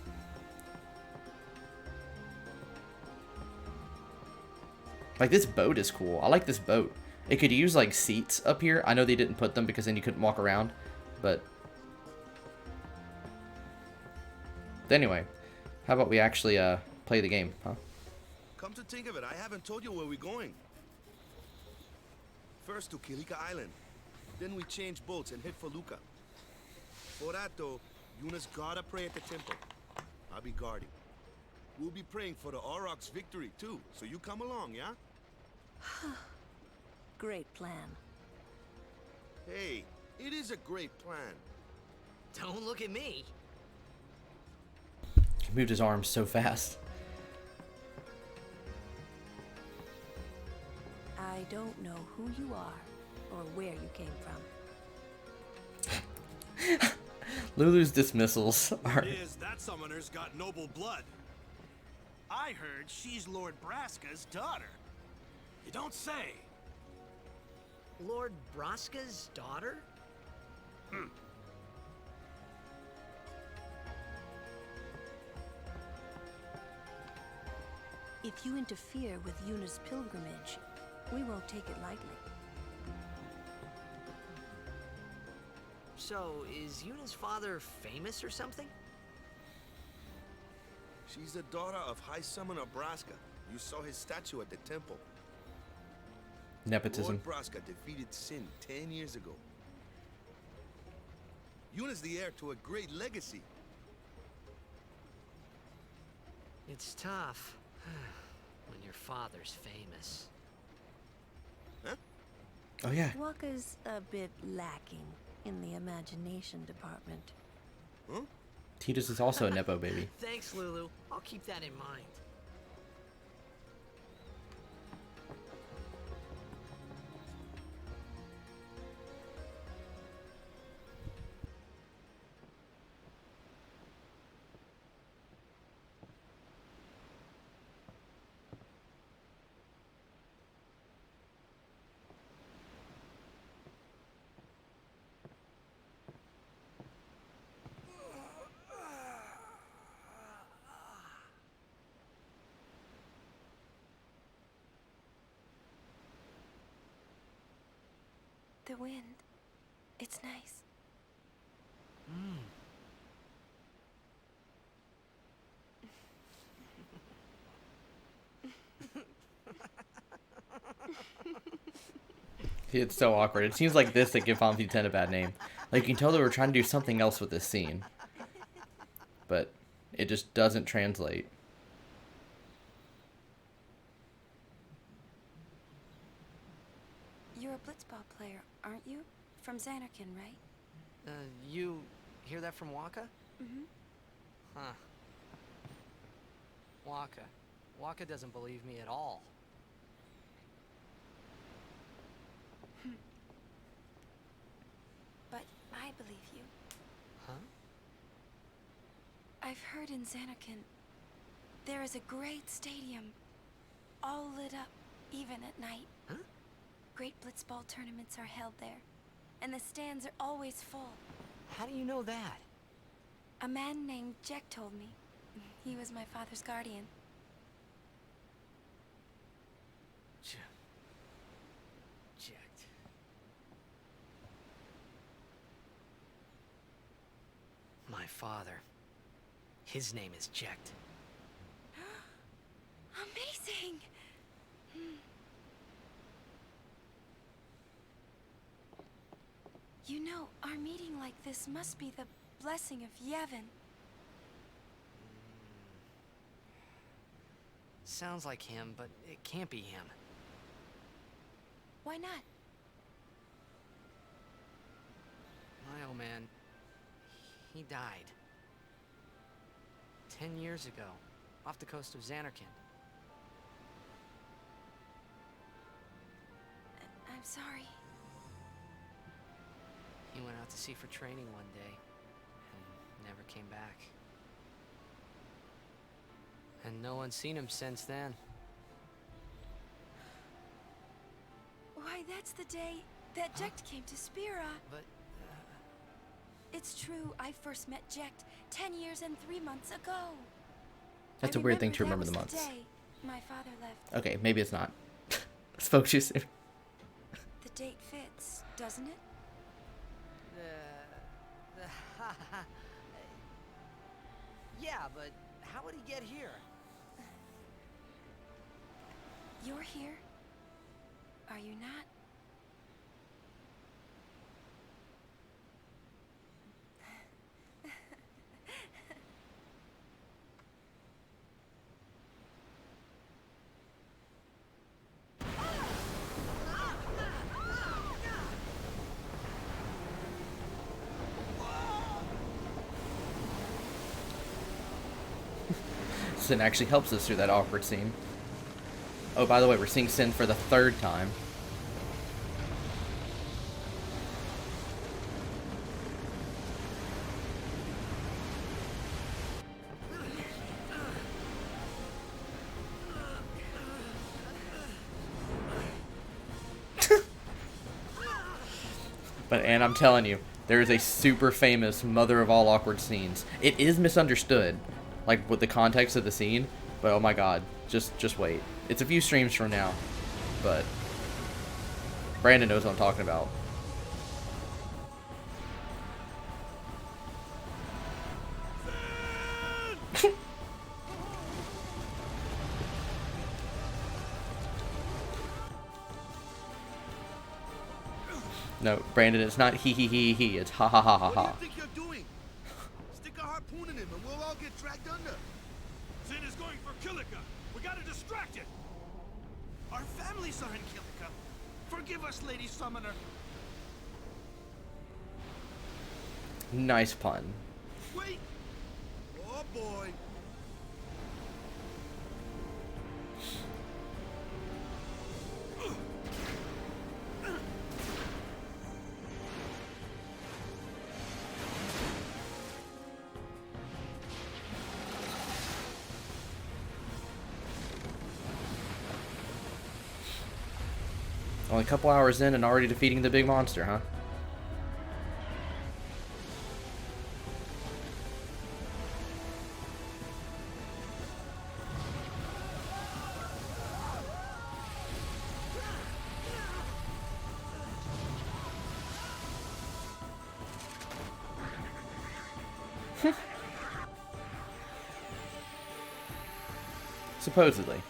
Like, this boat is cool. I like this boat. It could use, like, seats up here. I know they didn't put them because then you couldn't walk around. But anyway, how about we actually play the game, huh? Come to think of it, I haven't told you where we're going. First to Kilika Island. Then we change boats and head for Luca. For that, though, Yuna's gotta pray at the temple. I'll be guarding. We'll be praying for the Aurochs' victory, too. So you come along, yeah? Great plan. Hey, it is a great plan. Don't look at me. He moved his arms so fast. I don't know who you are or where you came from. Lulu's dismissals are... It is that summoner's got noble blood. I heard she's Lord Braska's daughter. You don't say. Lord Braska's daughter? If you interfere with Yuna's pilgrimage, we won't take it lightly. So, is Yuna's father famous or something? She's the daughter of High Summoner Braska. You saw his statue at the temple. Nepotism. Lord Braska defeated Sin 10 years ago. Yuna's the heir to a great legacy. It's tough when your father's famous. Huh? Oh yeah. Waka's a bit lacking in the imagination department. Huh? Tidus is also a Nepo baby. Thanks, Lulu. I'll keep that in mind. The wind. It's nice. It's so awkward. It seems like this that give Final Fantasy X a bad name. Like, you can tell they were trying to do something else with this scene. But it just doesn't translate. You're a blitzball player, aren't you? From Xanarkand, right? You hear that from Waka? Mm-hmm. Huh. Waka. Waka doesn't believe me at all. But I believe you. Huh? I've heard in Xanarkand there is a great stadium, all lit up, even at night. Huh? Great blitzball tournaments are held there, and the stands are always full. How do you know that? A man named Jack told me. He was my father's guardian. Jecht. My father. His name is Jecht. Amazing! You know, our meeting like this must be the blessing of Yevon. Sounds like him, but it can't be him. Why not? My old man, he died. 10 years ago, off the coast of Xanarkand. I'm sorry. He went out to sea for training one day, and never came back. And no one's seen him since then. Why, that's the day that Jecht came to Spira. But, It's true, I first met Jecht 10 years and 3 months ago. That's a weird thing to remember the that months. was the day my father left. Okay, maybe it's not. Spoke too soon. The date fits, doesn't it? Yeah, but how would he get here? You're here? Are you not? Sin actually helps us through that awkward scene. Oh, by the way, we're seeing Sin for the 3rd time. And I'm telling you, there is a super famous mother of all awkward scenes. It is misunderstood, like with the context of the scene, but oh my god, just wait. It's a few streams from now, but Brandon knows what I'm talking about. No, Brandon, it's not he. It's ha ha ha ha ha. What do you think you're doing? Stick a harpoon in him and we'll all get dragged under. Sin is going for Kilika. We gotta distract it. Our families are in Kilika. Forgive us, Lady Summoner. Nice pun. Wait! Oh boy! Only a couple hours in and already defeating the big monster, huh? Supposedly.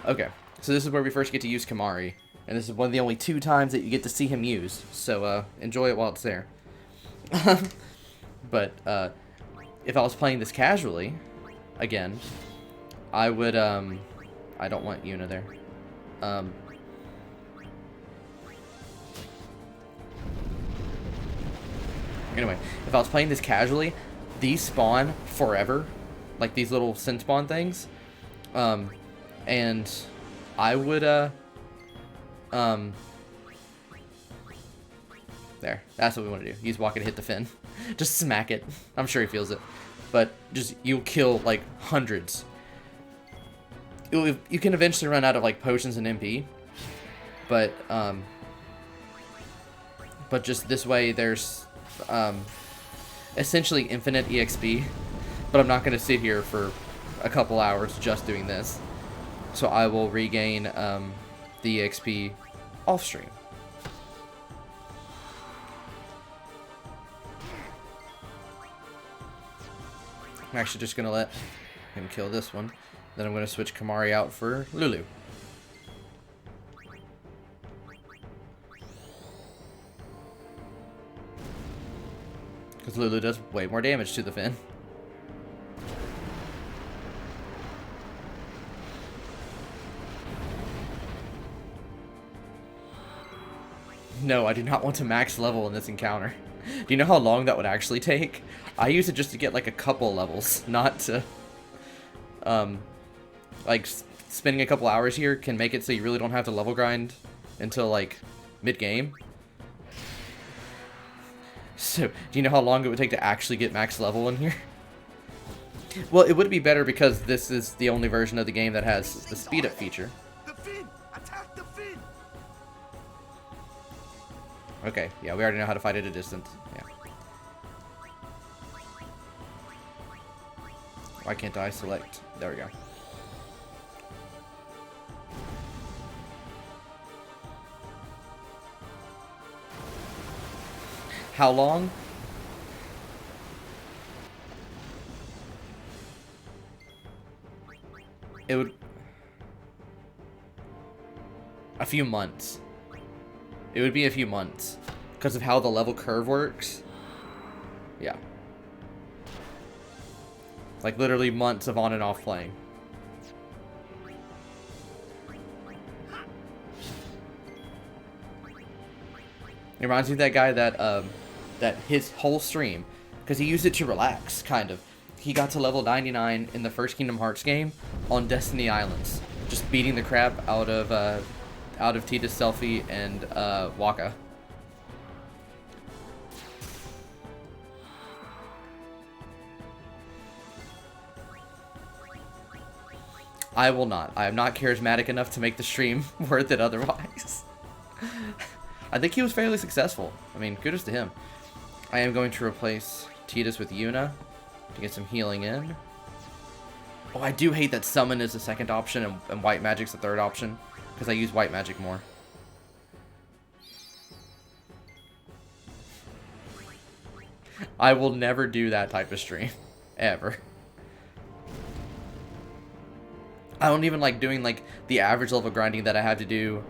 Okay, so this is where we first get to use Kimahri, and this is one of the only 2 times that you get to see him use, so enjoy it while it's there. But if I was playing this casually, again, I would, I don't want Yuna there. Anyway, if I was playing this casually, these spawn forever, like these little sin spawn things, and I would, there, that's what we want to do. Use Wakka to hit the fin. Just smack it. I'm sure he feels it. But just, you'll kill, like, hundreds. You can eventually run out of, like, potions and MP. But just this way, there's, essentially infinite EXP. But I'm not going to sit here for a couple hours just doing this. So I will regain the EXP off stream. I'm actually just going to let him kill this one. Then I'm going to switch Kimahri out for Lulu. Because Lulu does way more damage to the fin. No, I do not want to max level in this encounter. Do you know how long that would actually take? I use it just to get like a couple levels, not to... like, spending a couple hours here can make it so you really don't have to level grind until like mid-game. So, do you know how long it would take to actually get max level in here? Well, it would be better because this is the only version of the game that has the speed up feature. The fin! Attack the fin! Okay, yeah, we already know how to fight at a distance. Yeah. Why can't I select? There we go. How long? It would... a few months. It would be a few months. Because of how the level curve works. Yeah. Like literally months of on and off playing. It reminds me of that guy that, that his whole stream, because he used it to relax, kind of. He got to level 99 in the first Kingdom Hearts game on Destiny Islands. Just beating the crap out of Tidus, Selphie, and Wakka. I will not. I am not charismatic enough to make the stream worth it otherwise. I think he was fairly successful. I mean, kudos to him. I am going to replace Tidus with Yuna to get some healing in. Oh, I do hate that Summon is the second option and White Magic's the third option, because I use White Magic more. I will never do that type of stream. Ever. I don't even like doing like the average level grinding that I have to do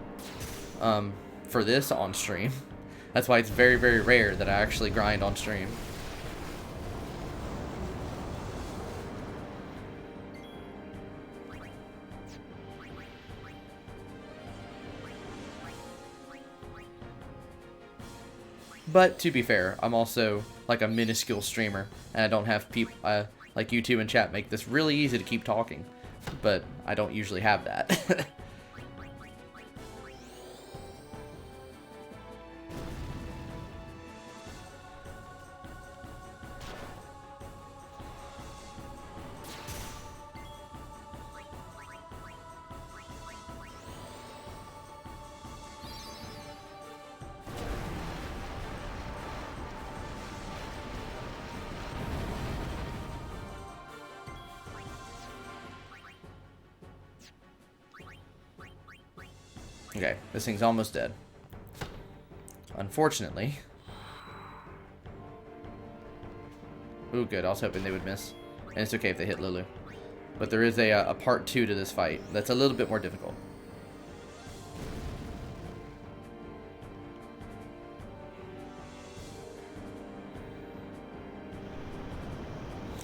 for this on stream. That's why it's very, very rare that I actually grind on stream. But to be fair, I'm also like a minuscule streamer, and I don't have people like you two in chat make this really easy to keep talking. But I don't usually have that. Okay, this thing's almost dead. Unfortunately. Ooh, good. I was hoping they would miss. And it's okay if they hit Lulu. But there is a part 2 to this fight that's a little bit more difficult.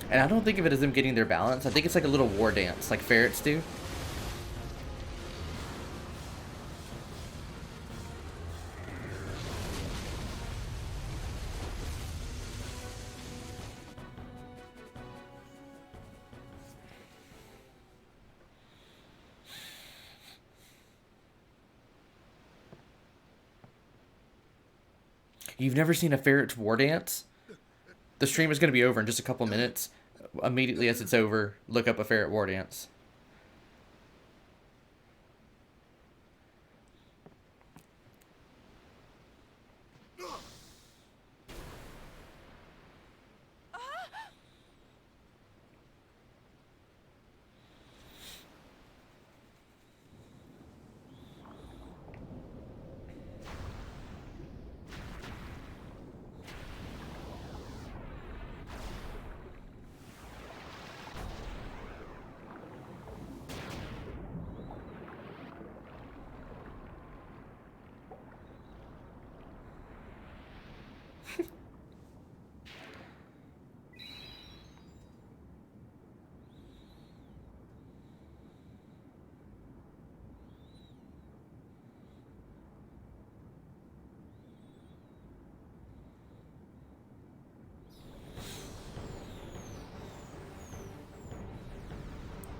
And I don't think of it as them getting their balance. I think it's like a little war dance, like ferrets do. You've never seen a ferret's war dance? The stream is going to be over in just a couple minutes. Immediately as it's over, look up a ferret war dance.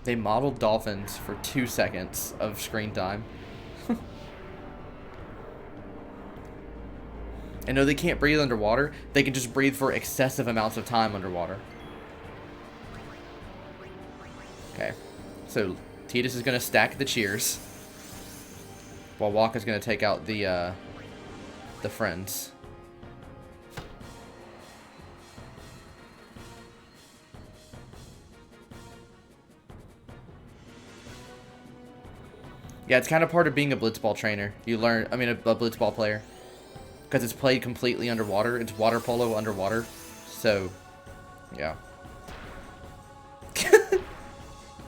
They modeled dolphins for 2 seconds of screen time. And no, they can't breathe underwater. They can just breathe for excessive amounts of time underwater. Okay. So, Tidus is going to stack the cheers. While Wakka's going to take out the friends. Yeah, it's kind of part of being a blitzball trainer. You learn, I mean, a blitzball player. Because it's played completely underwater. It's water polo underwater. So, yeah.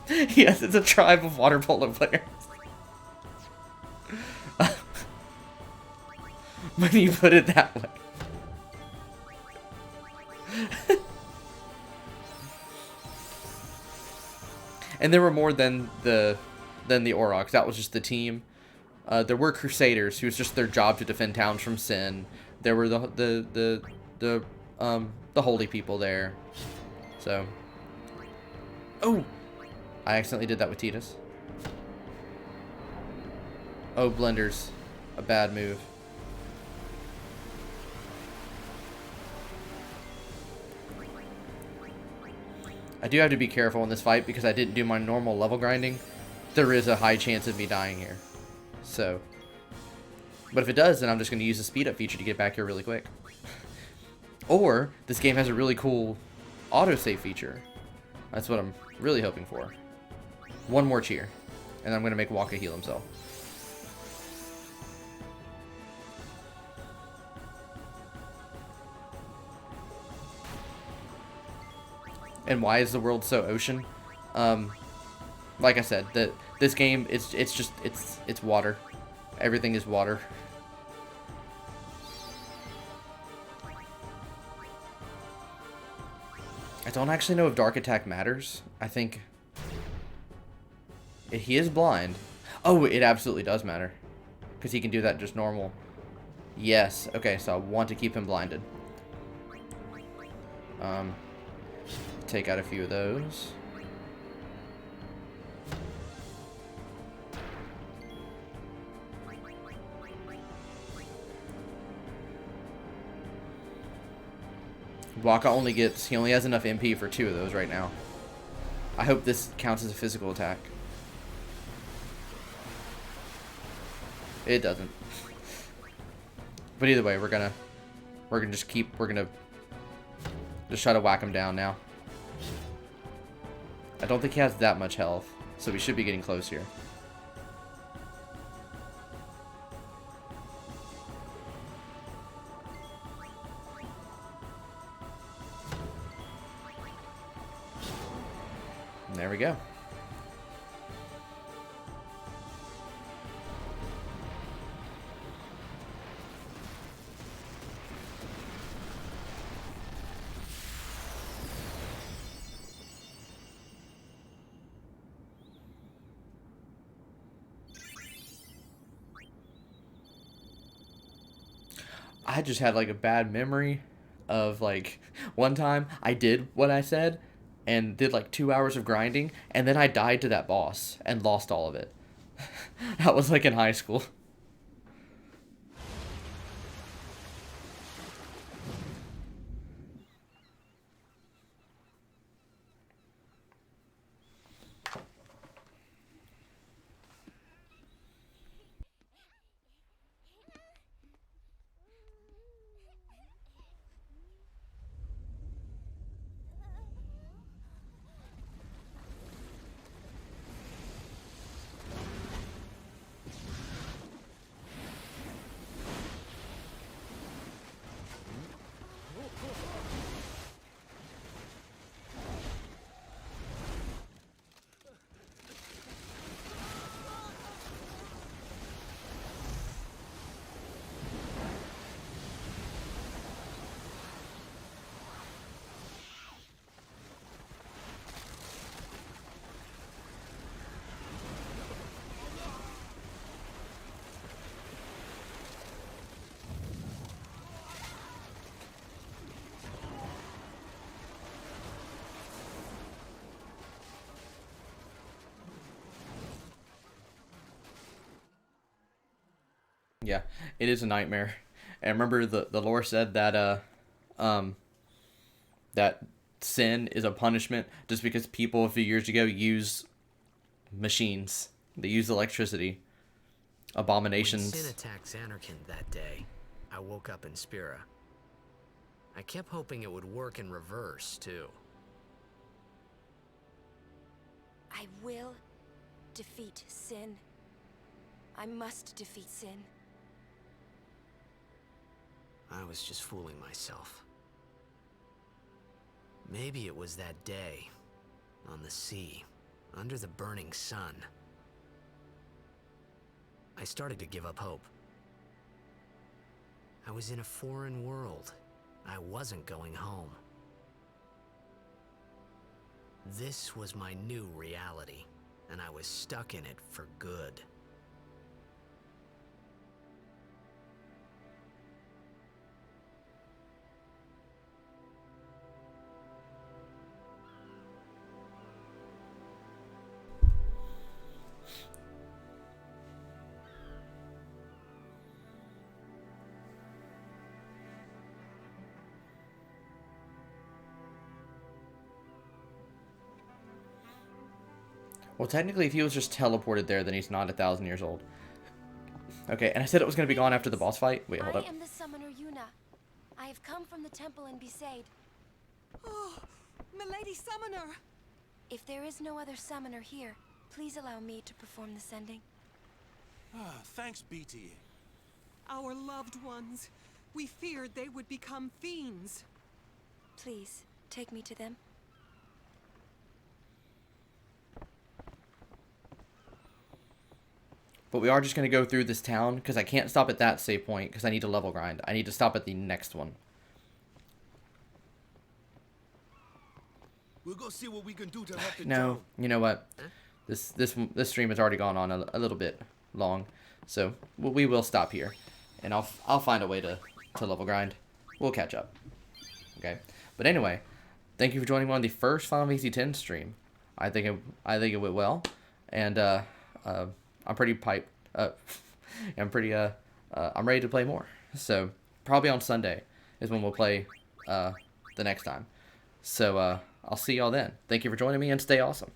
Yes, it's a tribe of water polo players. When you put it that way. And there were more than the Aurochs. That was just the team. There were Crusaders, who was just their job to defend towns from sin. There were the holy people there. So, oh, I accidentally did that with Tidus. Oh, blenders, a bad move. I do have to be careful in this fight because I didn't do my normal level grinding. There is a high chance of me dying here. So, but if it does, then I'm just going to use the speed up feature to get back here really quick. Or, this game has a really cool autosave feature. That's what I'm really hoping for. One more cheer, and I'm going to make Wakka heal himself. And why is the world so ocean? like I said, this game it's water. Everything is water. I don't actually know if Dark Attack matters. I think he is blind. Oh, it absolutely does matter. Because he can do that just normal. Yes. Okay, so I want to keep him blinded. Take out a few of those. Waka only gets, he only has enough MP for 2 of those right now. I hope this counts as a physical attack. It doesn't. But either way, we're gonna just try to whack him down now. I don't think he has that much health, so we should be getting close here. There we go. I just had like a bad memory of like one time I did what I said and did like 2 hours of grinding, and then I died to that boss and lost all of it. That was like in high school. Yeah, it is a nightmare. And remember the lore said that that sin is a punishment just because people a few years ago used machines. They use electricity. Abominations. When Sin attacked Zanarkand that day, I woke up in Spira. I kept hoping it would work in reverse, too. I will defeat Sin. I must defeat Sin. I was just fooling myself. Maybe it was that day, on the sea, under the burning sun. I started to give up hope. I was in a foreign world. I wasn't going home. This was my new reality, and I was stuck in it for good. Well, technically, if he was just teleported there, then he's not 1,000 years old. Okay, and I said it was going to be gone after the boss fight. Wait, hold up. I am the summoner Yuna. I have come from the temple in Besaid. Oh, Milady Summoner! If there is no other summoner here, please allow me to perform the sending. Thanks, BT. Our loved ones. We feared they would become fiends. Please, take me to them. But we are just going to go through this town, because I can't stop at that save point, because I need to level grind. I need to stop at the next one. We'll go see what we can do to help the No, town. you know what? This stream has already gone on a little bit long, so we will stop here, and I'll find a way to level grind. We'll catch up. Okay, but anyway, thank you for joining me on the first Final Fantasy X stream. I think it went well, and I'm pretty piped. I'm ready to play more. So probably on Sunday is when we'll play the next time. So I'll see y'all then. Thank you for joining me, and stay awesome.